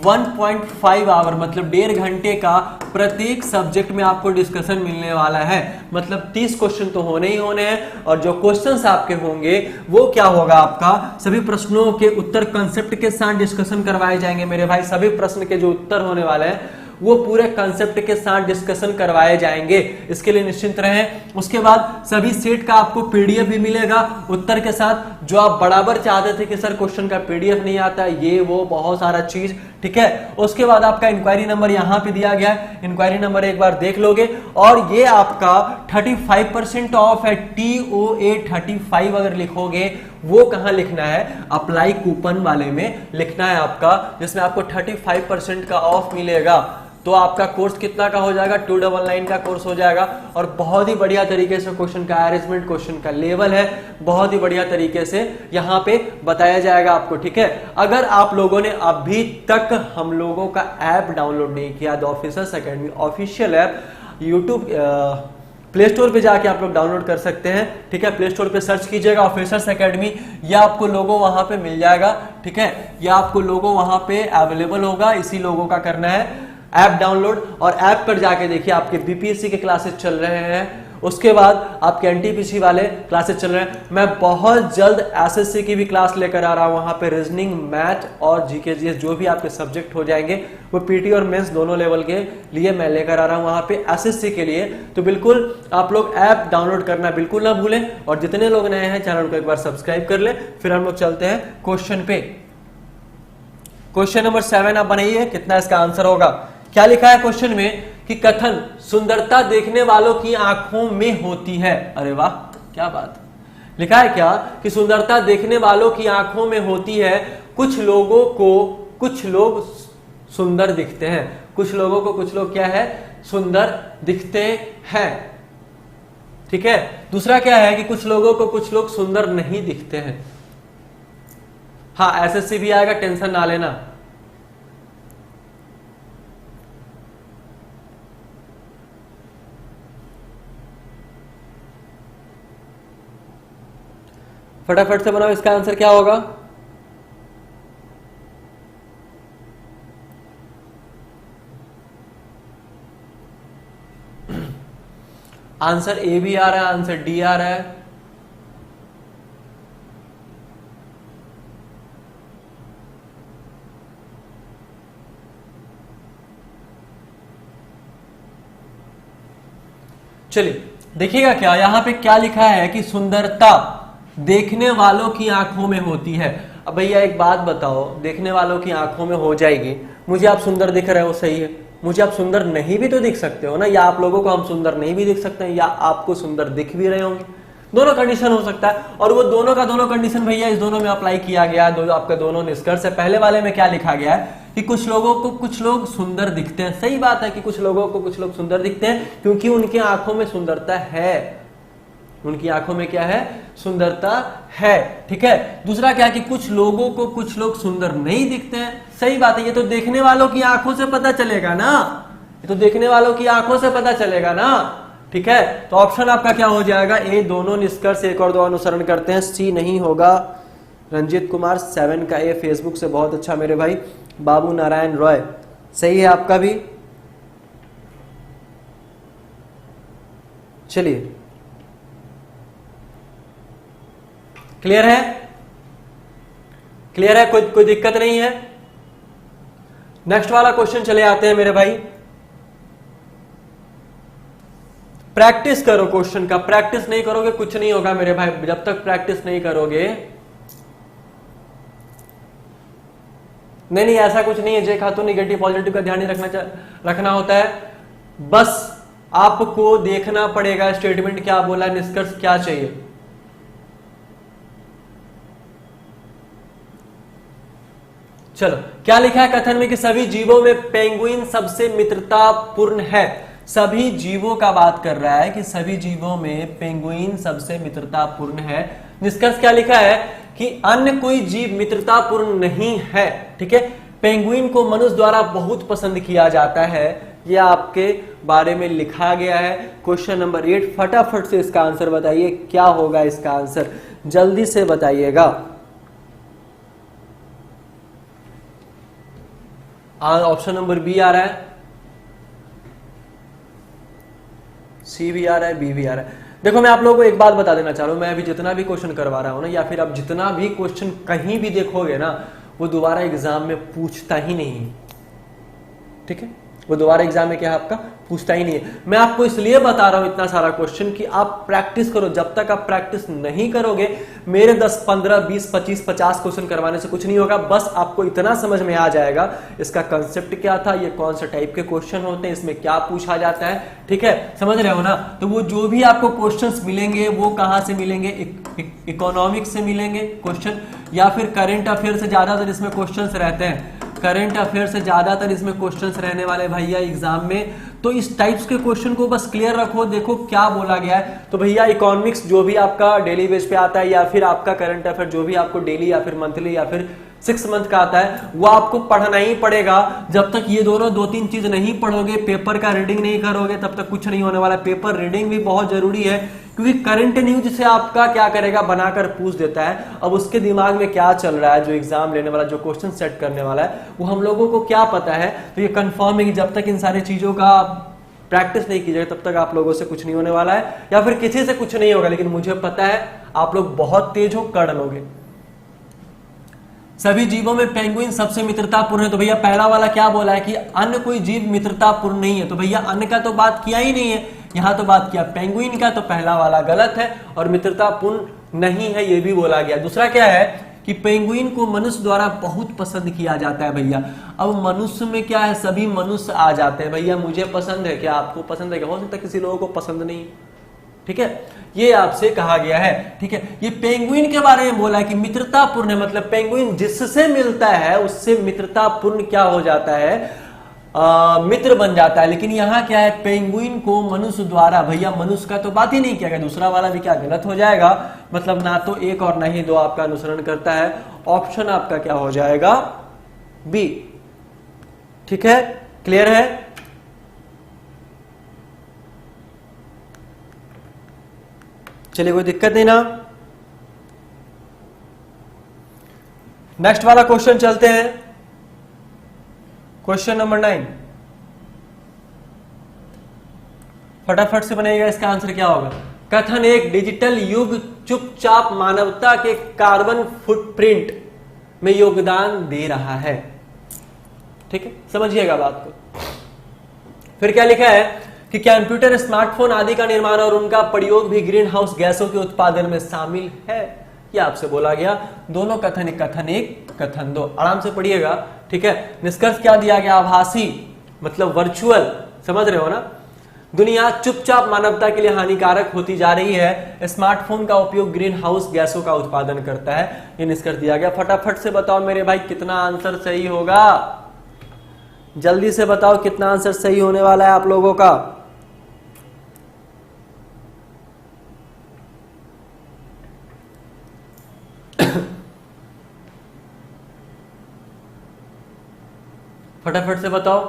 1.5 आवर, मतलब 1.5 घंटे का प्रत्येक सब्जेक्ट में आपको डिस्कशन मिलने वाला है। मतलब 30 क्वेश्चन तो होने ही होने हैं, और जो क्वेश्चंस आपके होंगे वो क्या होगा, आपका सभी प्रश्नों के उत्तर कंसेप्ट के साथ डिस्कशन करवाए जाएंगे मेरे भाई। सभी प्रश्न के जो उत्तर होने वाले हैं वो पूरे कंसेप्ट के साथ डिस्कशन करवाए जाएंगे, इसके लिए निश्चिंत रहें। उसके बाद सभी सेट का आपको पीडीएफ भी मिलेगा उत्तर के साथ। जो आप बराबर चाहते थे कि सर क्वेश्चन का पीडीएफ नहीं आता, ये वो बहुत सारा चीज। ठीक है, उसके बाद आपका इंक्वायरी नंबर यहां पे दिया गया है, इंक्वायरी नंबर एक बार देख लोगे। और ये आपका 35% ऑफ है, TOA 35 अगर लिखोगे, वो कहां लिखना है, अप्लाई कूपन वाले में लिखना है आपका, जिसमें आपको 35% का ऑफ मिलेगा। तो आपका कोर्स कितना का हो जाएगा, 299 का कोर्स हो जाएगा। और बहुत ही बढ़िया तरीके से क्वेश्चन का अरेंजमेंट, क्वेश्चन का लेवल है, बहुत ही बढ़िया तरीके से यहाँ पे बताया जाएगा आपको। ठीक है, अगर आप लोगों ने अभी तक हम लोगों का ऐप डाउनलोड नहीं किया, the officers academy official app YouTube play store पे जाके आप लोग डाउनलोड कर सकते हैं। ठीक है, प्ले स्टोर पे सर्च कीजिएगा ऑफिसर्स एकेडमी, या आपको लोगो वहां पे मिल जाएगा। ठीक है, या आपको लोगो वहां पे अवेलेबल होगा, इसी लोगों का करना है ऐप डाउनलोड। और ऐप पर जाके देखिए आपके बीपीएससी के क्लासेस चल रहे हैं, उसके बाद आपके एनटीपीसी वाले क्लासेस चल रहे हैं। मैं बहुत जल्द एसएससी की भी क्लास लेकर आ रहा हूं, वहां पे रीजनिंग, मैथ और जीके जीएस जो भी आपके सब्जेक्ट हो जाएंगे वो पीटी और मेंस दोनों लेवल के लिए मैं लेकर आ रहा हूं वहां पे एसएससी के लिए। तो बिल्कुल आप लोग ऐप डाउनलोड करना बिल्कुल ना भूलें, और जितने लोग नए हैं चैनल को एक बार सब्सक्राइब कर ले। फिर हम लोग चलते हैं क्वेश्चन पे। क्वेश्चन नंबर 7 आप बनाइए, कितना इसका आंसर होगा। क्या लिखा है क्वेश्चन में कि कथन सुंदरता देखने वालों की आंखों में होती है। अरे वाह, क्या बात, लिखा है क्या कि सुंदरता देखने वालों की आंखों में होती है। कुछ लोगों को कुछ लोग सुंदर दिखते हैं, कुछ लोगों को कुछ लोग क्या है, सुंदर दिखते हैं। ठीक है, दूसरा क्या है कि कुछ लोगों को कुछ लोग सुंदर नहीं दिखते हैं। हाँ, एसएससी भी आएगा, टेंशन ना लेना। फटाफट से बनाओ, इसका आंसर क्या होगा। आंसर ए भी आ रहा है, आंसर डी आ रहा है। चलिए देखिएगा क्या यहां पे क्या लिखा है कि सुंदरता देखने वालों की आंखों में होती है। अब भैया एक बात बताओ, देखने वालों की आंखों में हो जाएगी, मुझे आप सुंदर दिख रहे हो, सही है, मुझे आप सुंदर नहीं भी तो दिख सकते हो ना, या आप लोगों को हम सुंदर नहीं भी दिख सकते हैं, या आपको सुंदर दिख भी रहे होंगे। दोनों कंडीशन हो सकता है, और वो दोनों का दोनों कंडीशन भैया इस दोनों में अप्लाई किया गया है। आपका दोनों निष्कर्ष है। पहले वाले में क्या लिखा गया है कि कुछ लोगों को कुछ लोग सुंदर दिखते हैं। सही बात है कि कुछ लोगों को कुछ लोग सुंदर दिखते हैं, क्योंकि उनकी आंखों में सुंदरता है, उनकी आंखों में क्या है, सुंदरता है। ठीक है, दूसरा क्या कि कुछ लोगों को कुछ लोग सुंदर नहीं दिखते हैं। सही बात है, ये तो देखने वालों की आंखों से पता चलेगा ना, ये तो देखने वालों की आंखों से पता चलेगा ना। ठीक है, तो ऑप्शन आपका क्या हो जाएगा, ए दोनों निष्कर्ष एक और दो अनुसरण करते हैं, सी नहीं होगा। रंजीत कुमार 7 का ए, फेसबुक से बहुत अच्छा मेरे भाई। बाबू नारायण रॉय, सही है आपका भी। चलिए, क्लियर है। क्लियर है, कोई दिक्कत नहीं है। नेक्स्ट वाला क्वेश्चन चले आते हैं मेरे भाई। प्रैक्टिस करो क्वेश्चन का, प्रैक्टिस नहीं करोगे कुछ नहीं होगा मेरे भाई। जब तक प्रैक्टिस नहीं करोगे, नहीं ऐसा कुछ नहीं है जे खातू, निगेटिव पॉजिटिव का ध्यान नहीं रखना होता है। बस आपको देखना पड़ेगा स्टेटमेंट क्या बोला, निष्कर्ष क्या चाहिए। चलो, क्या लिखा है कथन में कि सभी जीवों में पेंगुइन सबसे मित्रतापूर्ण है। सभी जीवों का बात कर रहा है कि सभी जीवों में पेंगुइन सबसे मित्रतापूर्ण है। निष्कर्ष क्या लिखा है कि अन्य कोई जीव मित्रतापूर्ण नहीं है। ठीक है, पेंगुइन को मनुष्य द्वारा बहुत पसंद किया जाता है, यह आपके बारे में लिखा गया है। क्वेश्चन नंबर 8, फटाफट से इसका आंसर बताइए, क्या होगा इसका आंसर, जल्दी से बताइएगा। ऑप्शन नंबर बी आ रहा है, सी भी आ रहा है, बी भी आ रहा है। देखो मैं आप लोगों को एक बात बता देना चाह रहा हूं, मैं अभी जितना भी क्वेश्चन करवा रहा हूं ना, या फिर आप जितना भी क्वेश्चन कहीं भी देखोगे ना, वो दोबारा एग्जाम में पूछता ही नहीं है। ठीक है, वो दोबारा एग्जाम में क्या है आपका पूछता ही नहीं है। मैं आपको इसलिए बता रहा हूं इतना सारा क्वेश्चन कि आप प्रैक्टिस करो। जब तक आप प्रैक्टिस नहीं करोगे, मेरे 10, 15, 20, 25, 50 क्वेश्चन करवाने से कुछ नहीं होगा। बस आपको इतना समझ में आ जाएगा इसका कंसेप्ट क्या था, ये कौन सा टाइप के क्वेश्चन होते हैं, इसमें क्या पूछा जाता है। ठीक है, समझ रहे हो ना। तो वो जो भी आपको क्वेश्चन मिलेंगे वो कहां से मिलेंगे, इकोनॉमिक्स से मिलेंगे क्वेश्चन, या फिर करंट अफेयर से ज्यादातर इसमें क्वेश्चन रहते हैं। करंट अफेयर से ज्यादातर इसमें क्वेश्चंस रहने वाले भैया एग्जाम में। तो इस टाइप्स के क्वेश्चन को बस क्लियर रखो। देखो क्या बोला गया है, तो भैया इकोनॉमिक्स जो भी आपका डेली बेस पे आता है, या फिर आपका करंट अफेयर जो भी आपको डेली या फिर मंथली या फिर 6 मंथ का आता है, वो आपको पढ़ना ही पड़ेगा। जब तक ये दोनों 2-3 चीज नहीं पढ़ोगे, पेपर का रीडिंग नहीं करोगे, तब तक कुछ नहीं होने वाला। पेपर रीडिंग भी बहुत जरूरी है, क्योंकि करंट न्यूज से आपका क्या करेगा, बनाकर पूछ देता है। अब उसके दिमाग में क्या चल रहा है, जो एग्जाम लेने वाला, जो क्वेश्चन सेट करने वाला है, वो हम लोगों को क्या पता है। तो ये कंफर्म है कि जब तक इन सारी चीजों का प्रैक्टिस नहीं कीजिएगा, तब तक आप लोगों से कुछ नहीं होने वाला है, या फिर किसी से कुछ नहीं होगा। लेकिन मुझे पता है आप लोग बहुत तेज हो, कर लोगे। सभी जीवों में पेंगुइन सबसे मित्रतापूर्ण है। तो भैया पहला वाला क्या बोला है कि अन्य कोई जीव मित्रतापूर्ण नहीं है। तो भैया अन्य का तो बात किया ही नहीं है, यहां तो बात किया पेंगुइन का। तो पहला वाला गलत है, और मित्रतापूर्ण नहीं है ये भी बोला गया। दूसरा क्या है कि पेंगुइन को मनुष्य द्वारा बहुत पसंद किया जाता है। भैया अब मनुष्य में क्या है, सभी मनुष्य आ जाते हैं। भैया मुझे पसंद है, क्या आपको पसंद है, क्या हो सकता है किसी लोगों को पसंद नहीं। ठीक है, ये आपसे कहा गया है। ठीक है, ये पेंगुइन के बारे में बोला है कि मित्रतापूर्ण है, मतलब पेंगुइन जिससे मिलता है उससे मित्रतापूर्ण क्या हो जाता है, मित्र बन जाता है। लेकिन यहां क्या है, पेंगुइन को मनुष्य द्वारा, भैया मनुष्य का तो बात ही नहीं किया गया। दूसरा वाला भी क्या गलत हो जाएगा, मतलब ना तो 1 और ना ही 2 आपका अनुसरण करता है। ऑप्शन आपका क्या हो जाएगा, बी। ठीक है, क्लियर है। चलिए कोई दिक्कत नहीं ना। नेक्स्ट वाला क्वेश्चन चलते हैं, क्वेश्चन नंबर 9। फटाफट से बनेगा, इसका आंसर क्या होगा। कथन 1, डिजिटल युग चुपचाप मानवता के कार्बन फुटप्रिंट में योगदान दे रहा है। ठीक है, समझिएगा बात को। फिर क्या लिखा है कि कंप्यूटर, स्मार्टफोन आदि का निर्माण और उनका प्रयोग भी ग्रीन हाउस गैसों के उत्पादन में शामिल है। यह आपसे बोला गया। दोनों कथन, कथन 1, कथन 2, आराम से पढ़िएगा। ठीक है, निष्कर्ष क्या दिया गया, आभासी मतलब वर्चुअल, समझ रहे हो ना। दुनिया चुपचाप मानवता के लिए हानिकारक होती जा रही है। स्मार्टफोन का उपयोग ग्रीन हाउस गैसों का उत्पादन करता है, यह निष्कर्ष दिया गया। फटाफट से बताओ मेरे भाई कितना आंसर सही होगा, जल्दी से बताओ कितना आंसर सही होने वाला है आप लोगों का। फटाफट से बताओ।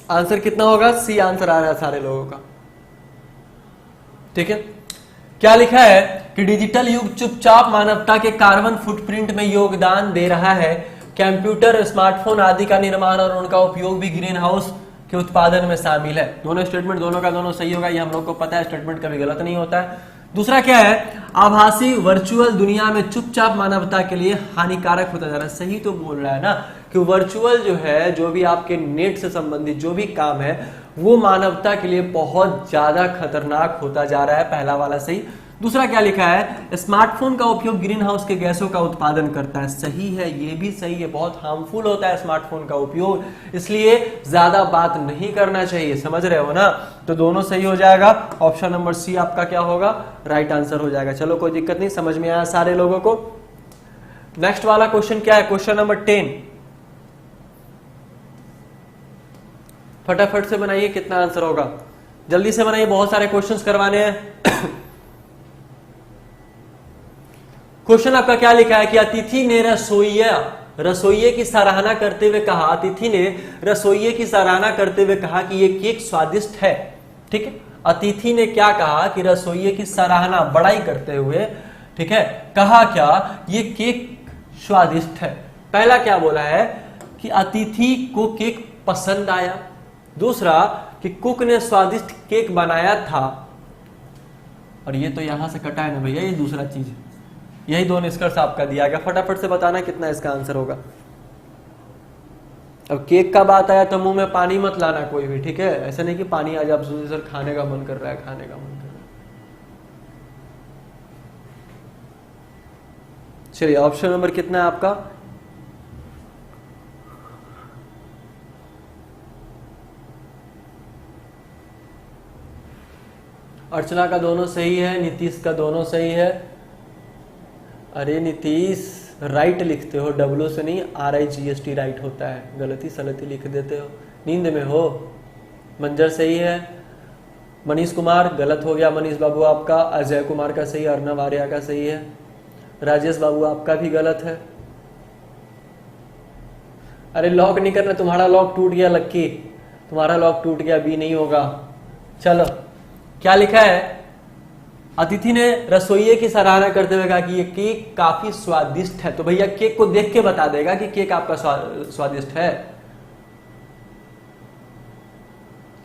आंसर कितना होगा, सी आंसर आ रहा है सारे लोगों का। ठीक है, क्या लिखा है कि डिजिटल युग चुपचाप मानवता के कार्बन फुटप्रिंट में योगदान दे रहा है। कंप्यूटर, स्मार्टफोन आदि का निर्माण और उनका उपयोग भी ग्रीन हाउस के उत्पादन में शामिल है। दोनों स्टेटमेंट दोनों का दोनों सही होगा, ये हम लोग को पता है, स्टेटमेंट कभी गलत नहीं होता है। दूसरा क्या है, आभासी वर्चुअल दुनिया में चुपचाप मानवता के लिए हानिकारक होता जा रहा है। सही तो बोल रहा है ना कि वर्चुअल जो है, जो भी आपके नेट से संबंधित जो भी काम है वो मानवता के लिए बहुत ज्यादा खतरनाक होता जा रहा है। पहला वाला सही। दूसरा क्या लिखा है, स्मार्टफोन का उपयोग ग्रीन हाउस के गैसों का उत्पादन करता है। सही है, ये भी सही है, बहुत हार्मफुल होता है स्मार्टफोन का उपयोग, इसलिए ज्यादा बात नहीं करना चाहिए। समझ रहे हो ना? तो दोनों सही हो जाएगा। ऑप्शन नंबर सी आपका क्या होगा, राइट आंसर हो जाएगा। चलो कोई दिक्कत नहीं, समझ में आया सारे लोगों को। नेक्स्ट वाला क्वेश्चन क्या है, क्वेश्चन नंबर 10। फटाफट से बनाइए, कितना आंसर होगा जल्दी से बनाइए, बहुत सारे क्वेश्चंस करवाने हैं। क्वेश्चन आपका क्या लिखा है कि अतिथि ने रसोइये की सराहना करते हुए कहा, अतिथि ने रसोइये की सराहना करते हुए कहा कि ये केक स्वादिष्ट है। ठीक है, अतिथि ने क्या कहा कि रसोइये की सराहना, बड़ाई करते हुए, ठीक है, कहा क्या, ये केक स्वादिष्ट है। पहला क्या बोला है कि अतिथि को केक पसंद आया। दूसरा कि कुक ने स्वादिष्ट केक बनाया था। और ये तो यहां से कटा है ना भैया, ये दूसरा चीज है। यही दो निष्कर्ष आपका दिया गया। फटाफट से बताना कितना इसका आंसर होगा। अब केक का बात आया तो मुंह में पानी मत लाना कोई भी, ठीक है? ऐसा नहीं कि पानी आ जाए, आप सोचिए सर खाने का मन कर रहा है, खाने का मन कर रहा है। चलिए ऑप्शन नंबर कितना है आपका, अर्चना का दोनों सही है, नीतीश का दोनों सही है। अरे नीतीश राइट लिखते हो, डब्ल्यू से नहीं, RIGST राइट होता है, गलती सलती लिख देते हो, नींद में हो। मंजर सही है। मनीष कुमार गलत हो गया, मनीष बाबू आपका। अजय कुमार का सही, अर्नव आर्या का सही है। राजेश बाबू आपका भी गलत है। अरे लॉक नहीं करना, तुम्हारा लॉक टूट गया लक्की, तुम्हारा लॉक टूट गया, बी नहीं होगा। चलो क्या लिखा है, अतिथि ने रसोइये की सराहना करते हुए कहा कि ये केक काफी स्वादिष्ट है। तो भैया केक को देख के बता देगा कि केक आपका स्वादिष्ट है।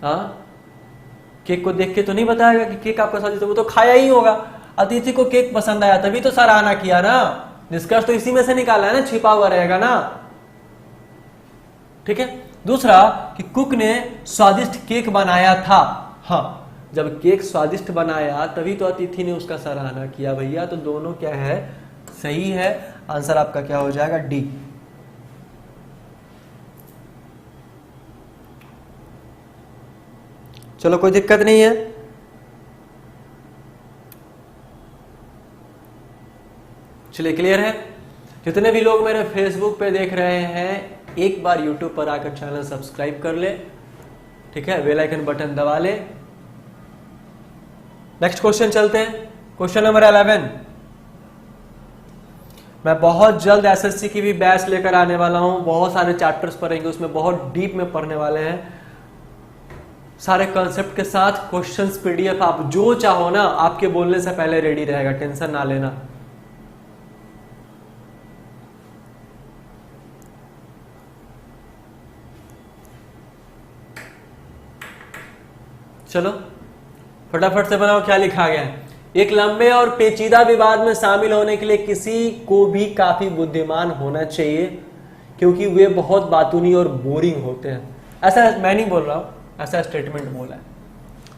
हाँ, केक को देख के तो नहीं बताएगा कि केक आपका स्वादिष्ट है, वो तो खाया ही होगा। अतिथि को केक पसंद आया तभी तो सराहना किया ना, निष्कर्ष तो इसी में से निकाला है ना, छिपा हुआ रहेगा ना। ठीक है। दूसरा कि कुक ने स्वादिष्ट केक बनाया था। हाँ, जब केक स्वादिष्ट बनाया तभी तो अतिथि ने उसका सराहना किया भैया। तो दोनों क्या है, सही है। आंसर आपका क्या हो जाएगा, डी। चलो कोई दिक्कत नहीं है। चलिए क्लियर है। जितने भी लोग मेरे फेसबुक पे देख रहे हैं, एक बार यूट्यूब पर आकर चैनल सब्सक्राइब कर ले, ठीक है, बेल आइकन बटन दबा ले। नेक्स्ट क्वेश्चन चलते हैं, क्वेश्चन नंबर 11। मैं बहुत जल्द एसएससी की भी बैच लेकर आने वाला हूं, बहुत सारे चैप्टर्स पढ़ेंगे, उसमें बहुत डीप में पढ़ने वाले हैं, सारे कॉन्सेप्ट के साथ क्वेश्चंस PDF आप जो चाहो ना, आपके बोलने से पहले रेडी रहेगा, टेंशन ना लेना। चलो फटाफट से बनाओ, क्या लिखा गया है। एक लंबे और पेचीदा विवाद में शामिल होने के लिए किसी को भी काफी बुद्धिमान होना चाहिए, क्योंकि वे बहुत बातूनी और बोरिंग होते हैं। ऐसा मैं नहीं बोल रहा हूं, ऐसा स्टेटमेंट बोला है,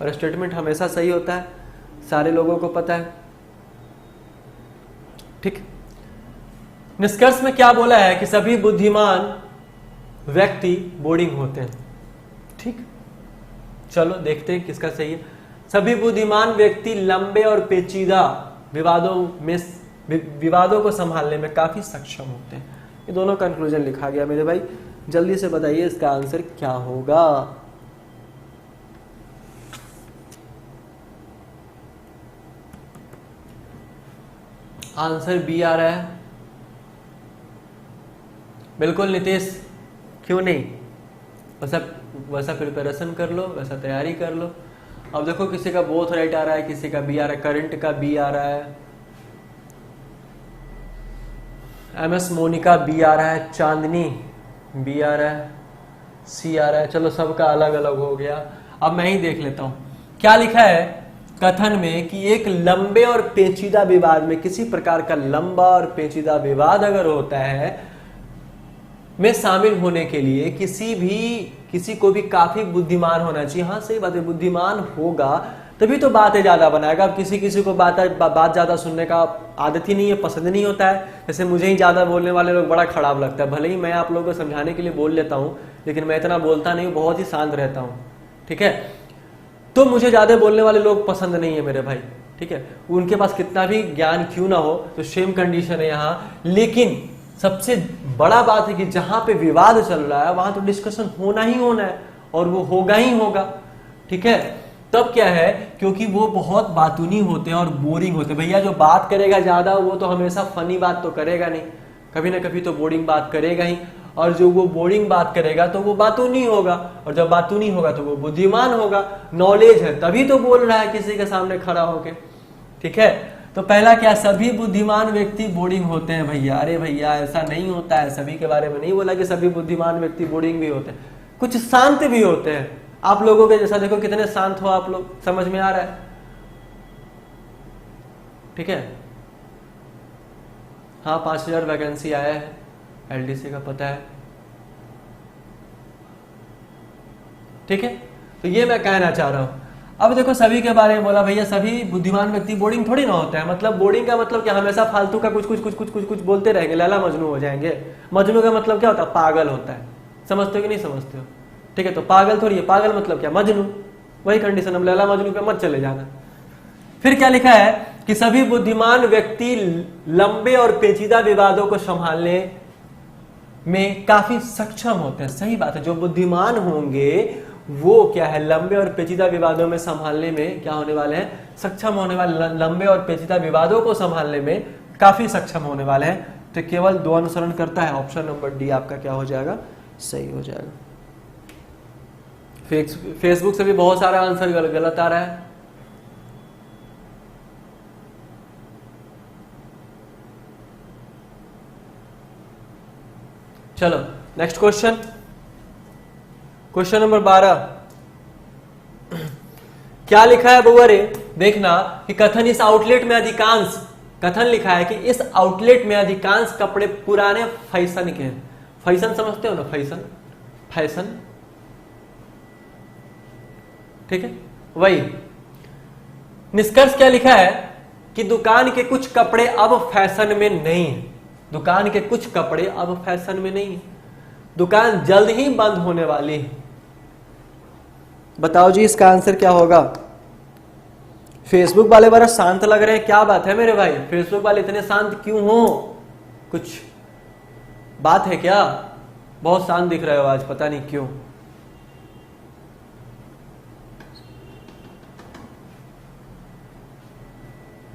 और स्टेटमेंट हमेशा सही होता है, सारे लोगों को पता है। ठीक, निष्कर्ष में क्या बोला है कि सभी बुद्धिमान व्यक्ति बोरिंग होते हैं। ठीक, चलो देखते हैं किसका सही है। सभी बुद्धिमान व्यक्ति लंबे और पेचीदा विवादों को संभालने में काफी सक्षम होते हैं। ये दोनों कंक्लूजन लिखा गया मेरे भाई। जल्दी से बताइए इसका आंसर क्या होगा। आंसर बी आ रहा है। बिल्कुल नीतीश, क्यों नहीं, वैसा प्रिपरेशन कर लो, वैसा तैयारी कर लो। अब देखो किसी का बोथ राइट आ रहा है, किसी का बी आ रहा है, करंट का बी आ रहा है, MS मोनिका बी आ रहा है, चांदनी बी आ रहा है, सी आ रहा है। चलो सबका अलग अलग हो गया। अब मैं ही देख लेता हूं क्या लिखा है कथन में कि एक लंबे और पेचीदा विवाद में, किसी प्रकार का लंबा और पेचीदा विवाद अगर होता है में शामिल होने के लिए किसी को भी काफी बुद्धिमान होना चाहिए। हाँ सही बात है, बुद्धिमान होगा तभी तो बातें ज्यादा बनाएगा। अब किसी को बात ज्यादा सुनने का आदत ही नहीं है, पसंद नहीं होता है। जैसे मुझे ही ज्यादा बोलने वाले लोग बड़ा खराब लगता है। भले ही मैं आप लोगों को समझाने के लिए बोल लेता हूँ, लेकिन मैं इतना बोलता नहीं, बहुत ही शांत रहता हूँ, ठीक है। तो मुझे ज्यादा बोलने वाले लोग पसंद नहीं है मेरे भाई, ठीक है। उनके पास कितना भी ज्ञान क्यों ना हो, तो सेम कंडीशन है यहाँ। लेकिन सबसे बड़ा बात है कि जहां पे विवाद चल रहा है वहां तो डिस्कशन होना ही होना है, और वो होगा ही होगा, ठीक है। तब क्या है, क्योंकि वो बहुत बातूनी होते हैं और बोरिंग होते हैं। भैया जो बात करेगा ज्यादा वो तो हमेशा फनी बात तो करेगा नहीं, कभी ना कभी तो बोरिंग बात करेगा ही। और जो वो बोरिंग बात करेगा तो वो बातूनी होगा, और जब बातूनी होगा तो वो बुद्धिमान होगा। नॉलेज है तभी तो बोल रहा है किसी के सामने खड़ा होके, ठीक है। तो पहला क्या, सभी बुद्धिमान व्यक्ति बोरिंग होते हैं भैया। अरे भैया ऐसा नहीं होता है, सभी के बारे में नहीं बोला कि सभी बुद्धिमान व्यक्ति बोरिंग भी होते हैं, कुछ शांत भी होते हैं। आप लोगों के जैसा देखो कितने शांत हो आप लोग, समझ में आ रहा है, ठीक है। हाँ 5000 वैकेंसी आया है, LDC का पता है, ठीक है। तो ये मैं कहना चाह रहा हूं। अब देखो सभी के बारे में बोला भैया, सभी बुद्धिमान व्यक्ति बोरिंग थोड़ी ना होता है। मतलब बोरिंग का मतलब क्या, हमेशा फालतू का कुछ बोलते रहेंगे, लैला मजनू हो जाएंगे। मजनू का मतलब क्या होता है, पागल होता है। समझते हो कि नहीं समझते हो, ठीक है। तो पागल थोड़ी है, पागल मतलब क्या, मजनू। वही कंडीशन, अब लैला मजनू पे मत चले जाना। फिर क्या लिखा है कि सभी बुद्धिमान व्यक्ति लंबे और पेचीदा विवादों को संभालने में काफी सक्षम होते हैं। सही बात है, जो बुद्धिमान होंगे वो क्या है, लंबे और पेचीदा विवादों में संभालने में क्या होने वाले हैं, सक्षम होने वाले। लंबे और पेचीदा विवादों को संभालने में काफी सक्षम होने वाले हैं। तो केवल 2 अनुसरण करता है। ऑप्शन नंबर डी आपका क्या हो जाएगा, सही हो जाएगा। फेसबुक से भी बहुत सारा आंसर गलत आ रहा है। चलो नेक्स्ट क्वेश्चन, क्वेश्चन नंबर 12। क्या लिखा है बउआ रे, देखना कि कथन इस आउटलेट में अधिकांश, कथन लिखा है कि इस आउटलेट में अधिकांश कपड़े पुराने फैशन के हैं। फैशन समझते हो ना, फैशन, ठीक है। वही निष्कर्ष क्या लिखा है कि दुकान के कुछ कपड़े अब फैशन में नहीं है। दुकान के कुछ कपड़े अब फैशन में नहीं है, दुकान जल्द ही बंद होने वाली है। बताओ जी इसका आंसर क्या होगा। फेसबुक वाले बड़ा शांत लग रहे हैं, क्या बात है मेरे भाई, फेसबुक वाले इतने शांत क्यों हो, कुछ बात है क्या, बहुत शांत दिख रहे हो आज, पता नहीं क्यों।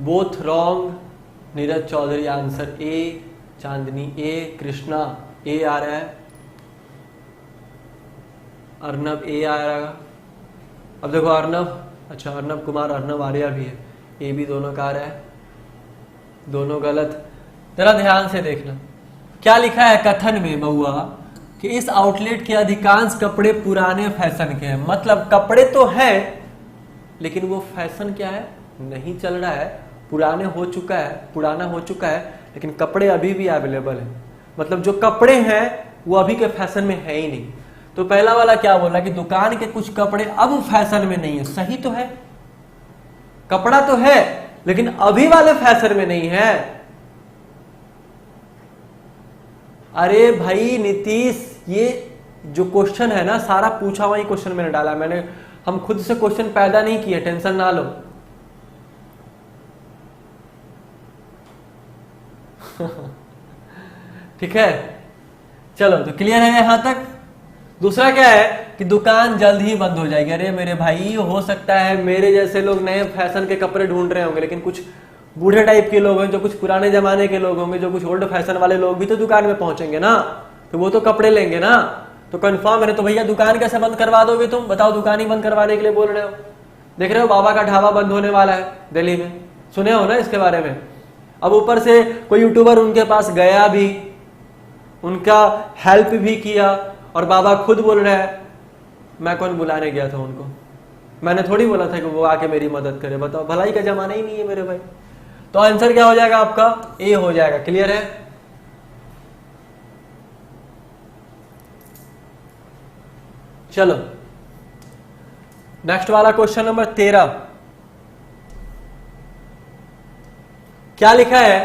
Both wrong, Neeraj Chaudhary answer A, Chandni A, Krishna A आ रहा है, अर्नब ए आ रहा है। अब देखो अर्नब, अच्छा अर्नब कुमार, अर्नब आर्या भी है, ए भी दोनों का आ रहा है, दोनों गलत। जरा ध्यान से देखना क्या लिखा है कथन में बउआ कि इस आउटलेट के अधिकांश कपड़े पुराने फैशन के हैं। मतलब कपड़े तो हैं लेकिन वो फैशन क्या है, नहीं चल रहा है, पुराना हो चुका है, लेकिन कपड़े अभी भी अवेलेबल है। मतलब जो कपड़े हैं वो अभी के फैशन में है ही नहीं। तो पहला वाला क्या बोला कि दुकान के कुछ कपड़े अब फैशन में नहीं है। सही तो है, कपड़ा तो है लेकिन अभी वाले फैशन में नहीं है। अरे भाई नीतीश, ये जो क्वेश्चन है ना सारा पूछा हुआ ही क्वेश्चन मैंने डाला, हम खुद से क्वेश्चन पैदा नहीं किए, टेंशन ना लो। ठीक है, चलो तो क्लियर है यहां तक। दूसरा क्या है कि दुकान जल्द ही बंद हो जाएगी। अरे मेरे भाई, हो सकता है मेरे जैसे लोग नए फैशन के कपड़े ढूंढ रहे होंगे, लेकिन कुछ बूढ़े टाइप के लोग हैं, जो कुछ पुराने जमाने के लोग होंगे, जो कुछ ओल्ड फैशन वाले लोग भी तो दुकान में पहुंचेंगे ना, तो वो तो कपड़े लेंगे ना। तो कंफर्म है। तो भैया दुकान कैसे बंद करवा दोगे तुम, बताओ। दुकान ही बंद करवाने के लिए बोल रहे हो। देख रहे हो बाबा का ढाबा बंद होने वाला है दिल्ली में, सुने हो ना इसके बारे में। अब ऊपर से कोई यूट्यूबर उनके पास गया भी, उनका हेल्प भी किया, और बाबा खुद बोल रहे हैं मैं कौन बुलाने गया था उनको, मैंने थोड़ी बोला था कि वो आके मेरी मदद करे। बताओ, भलाई का जमाना ही नहीं है मेरे भाई। तो आंसर क्या हो जाएगा आपका? ए हो जाएगा। क्लियर है? चलो नेक्स्ट वाला क्वेश्चन नंबर 13। क्या लिखा है?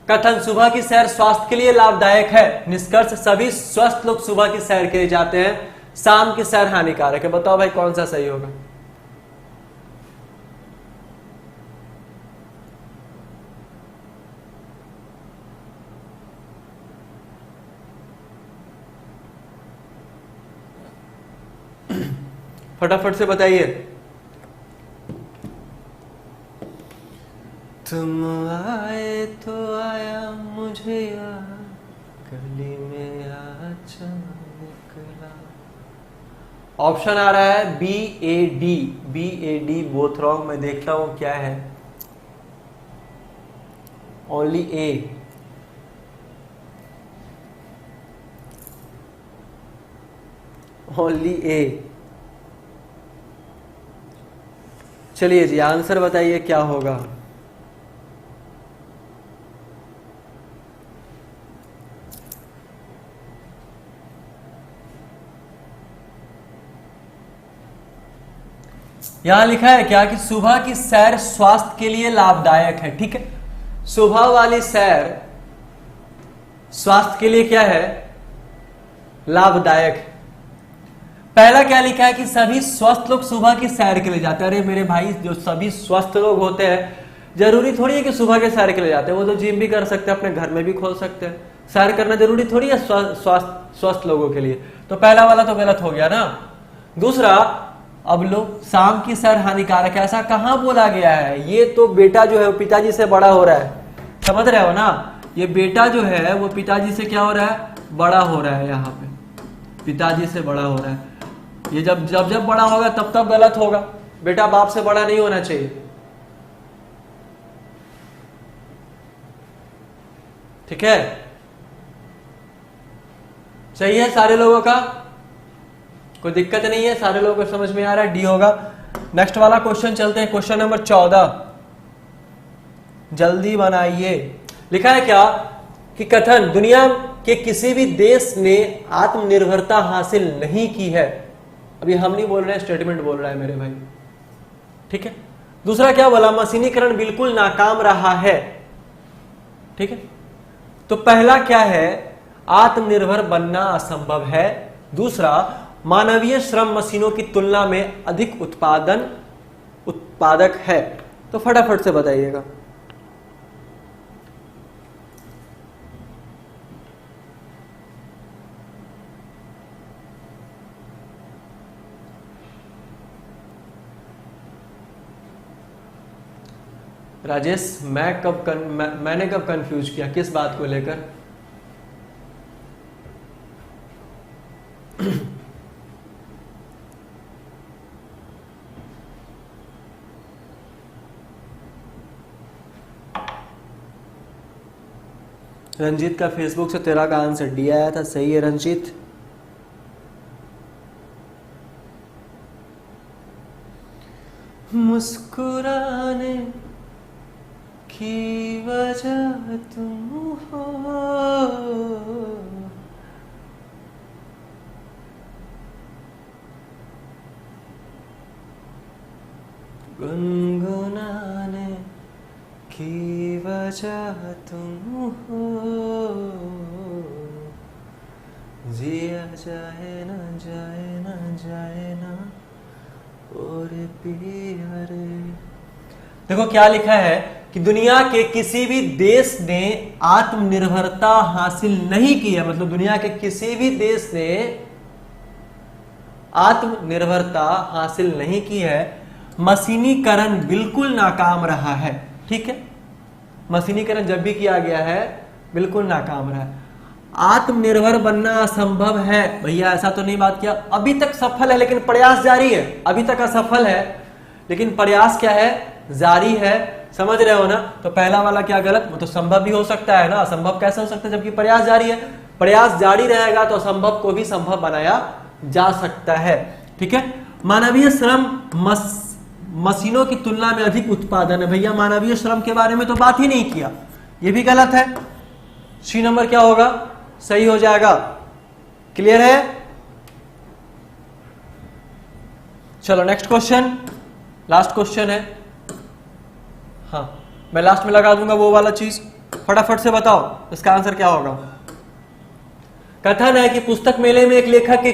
कथन सुबह की सैर स्वास्थ्य के लिए लाभदायक है। निष्कर्ष सभी स्वस्थ लोग सुबह की सैर के लिए जाते हैं, शाम की सैर हानिकारक है। बताओ भाई कौन सा सही होगा? फटाफट से बताइए। तुम आए तो आया मुझे याद, गली में अचानक निकला। ऑप्शन आ रहा है BAD। BAD both wrong. मैं देखता हूं क्या है। Only A। Only A। चलिए जी आंसर बताइए क्या होगा। यहां लिखा है क्या कि सुबह की सैर स्वास्थ्य के लिए लाभदायक है। ठीक है, सुबह वाली सैर स्वास्थ्य के लिए क्या है? लाभदायक है। पहला क्या लिखा है कि सभी स्वस्थ लोग सुबह की सैर के लिए जाते हैं। अरे मेरे भाई, जो सभी स्वस्थ लोग होते हैं जरूरी थोड़ी है कि सुबह के सैर के लिए जाते हैं, वो तो जिम भी कर सकते हैं, अपने घर में भी खोल सकते हैं। सैर करना जरूरी थोड़ी है स्वस्थ लोगों के लिए। तो पहला वाला तो गलत हो गया ना। दूसरा, अब लोग शाम की सैर हानिकारक है, ऐसा कहां बोला गया है? ये तो बेटा जो है वो पिताजी से बड़ा हो रहा है। समझ रहे हो ना? ये बेटा जो है वो पिताजी से क्या हो रहा है? बड़ा हो रहा है। यहाँ पे पिताजी से बड़ा हो रहा है। ये जब जब जब बड़ा होगा तब तब गलत होगा। बेटा बाप से बड़ा नहीं होना चाहिए। ठीक है? सही है सारे लोगों का? कोई दिक्कत नहीं है? सारे लोगों को समझ में आ रहा है? डी होगा। नेक्स्ट वाला क्वेश्चन चलते हैं। क्वेश्चन नंबर 14, जल्दी बनाइए। लिखा है क्या कि कथन दुनिया के किसी भी देश ने आत्मनिर्भरता हासिल नहीं की है। अभी हम नहीं बोल रहे हैं, स्टेटमेंट बोल रहा है मेरे भाई। ठीक है। दूसरा क्या बोला? मशीनीकरण बिल्कुल नाकाम रहा है। ठीक है। तो पहला क्या है? आत्मनिर्भर बनना असंभव है। दूसरा, मानवीय श्रम मशीनों की तुलना में अधिक उत्पादक है। तो फटाफट से बताइएगा। राजेश, मैंने कब कंफ्यूज किया? किस बात को लेकर? रंजीत का फेसबुक से 13 का आंसर डी आया था। सही है रंजीत। मुस्कुराने की वजह तुम हो, गुनगुनाने की वजह तुम हो, जिया जाए ना जाए ना जाए ना और पिया रे। देखो क्या लिखा है कि दुनिया के किसी भी देश ने आत्मनिर्भरता हासिल नहीं की है। मतलब दुनिया के किसी भी देश ने आत्मनिर्भरता हासिल नहीं की है। मशीनीकरण बिल्कुल नाकाम रहा है। ठीक है, मशीनीकरण जब भी किया गया है बिल्कुल नाकाम रहा है। आत्मनिर्भर बनना असंभव है। भैया ऐसा तो नहीं बात किया। अभी तक सफल है लेकिन प्रयास जारी है। अभी तक असफल है लेकिन प्रयास क्या है? जारी है। समझ रहे हो ना? तो पहला वाला क्या गलत, वो तो संभव भी हो सकता है ना, असंभव कैसे हो सकता है जबकि प्रयास जारी है। प्रयास जारी रहेगा तो असंभव को भी संभव बनाया जा सकता है। ठीक है, मानवीय श्रम मशीनों की तुलना में अधिक उत्पादन है। भैया मानवीय श्रम के बारे में तो बात ही नहीं किया, ये भी गलत है। सी नंबर क्या होगा, सही हो जाएगा। क्लियर है? चलो नेक्स्ट क्वेश्चन, लास्ट क्वेश्चन है। हाँ, मैं लास्ट में लगा दूंगा वो वाला चीज, फटाफट से बताओ इसका आंसर क्या होगा। कथन है कि पुस्तक मेले में एक लेखक की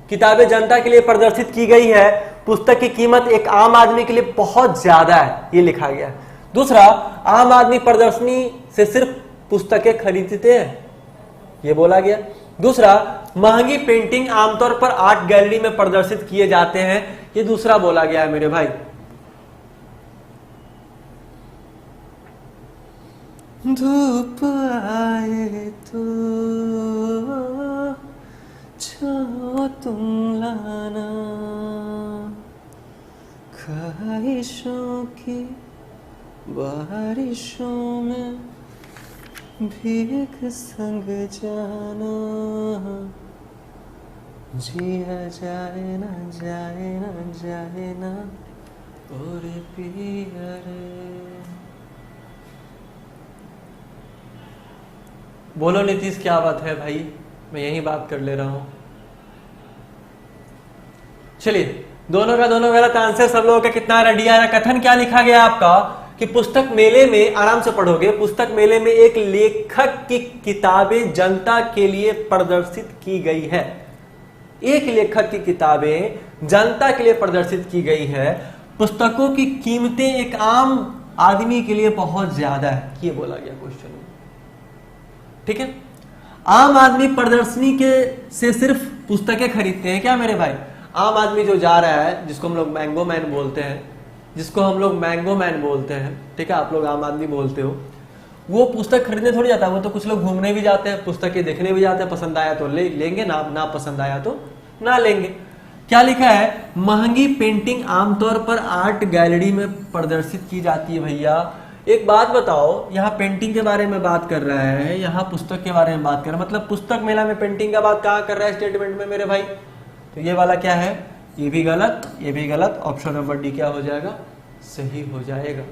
किताबें जनता के लिए प्रदर्शित की गई है। पुस्तक की कीमत एक आम आदमी के लिए बहुत ज्यादा है, ये लिखा गया है। दूसरा, आम आदमी प्रदर्शनी से सिर्फ पुस्तकें खरीदते हैं, ये बोला गया। दूसरा, महंगी पेंटिंग आमतौर पर आर्ट गैलरी में प्रदर्शित किए जाते हैं, ये दूसरा बोला गया है मेरे भाई। धूप आए तो छाओ तुम लाना, ख्वाहिशों की बारिशों में भीग संग जाना, जिया जाए ना जाए ना जाए ना और पिया रे। बोलो नीतीश क्या बात है भाई, मैं यही बात कर ले रहा हूं। चलिए, दोनों का दोनों गलत आंसर, सब लोगों का कितना रेडी आ रहा। कथन क्या लिखा गया आपका कि पुस्तक मेले में, आराम से पढ़ोगे, पुस्तक मेले में एक लेखक की किताबें जनता के लिए प्रदर्शित की गई है। एक लेखक की किताबें जनता के लिए प्रदर्शित की गई है। पुस्तकों की कीमतें एक आम आदमी के लिए बहुत ज्यादा है, ये बोला गया क्वेश्चन में। ठीक है, आम आदमी प्रदर्शनी के से सिर्फ पुस्तकें खरीदते हैं क्या मेरे भाई? आम आदमी जो जा रहा है, जिसको हम लोग मैंगो मैन बोलते हैं, ठीक है, आप लोग आम आदमी बोलते हो, वो पुस्तक खरीदने थोड़ी जाता है, वो तो कुछ लोग घूमने भी जाते हैं, पुस्तकें देखने भी जाते हैं, पसंद आया तो लेंगे, ना पसंद आया तो ना लेंगे। क्या लिखा है, महंगी पेंटिंग आमतौर पर आर्ट गैलरी में प्रदर्शित की जाती है। भैया एक बात बताओ, यहाँ पेंटिंग के बारे में बात कर रहा है, यहाँ पुस्तक के बारे में बात कर रहा है, मतलब पुस्तक मेला में पेंटिंग का बात कहाँ कर रहा है स्टेटमेंट में मेरे भाई? तो ये वाला क्या है, ये भी गलत, ये भी गलत। ऑप्शन नंबर डी क्या हो जाएगा, सही हो जाएगा।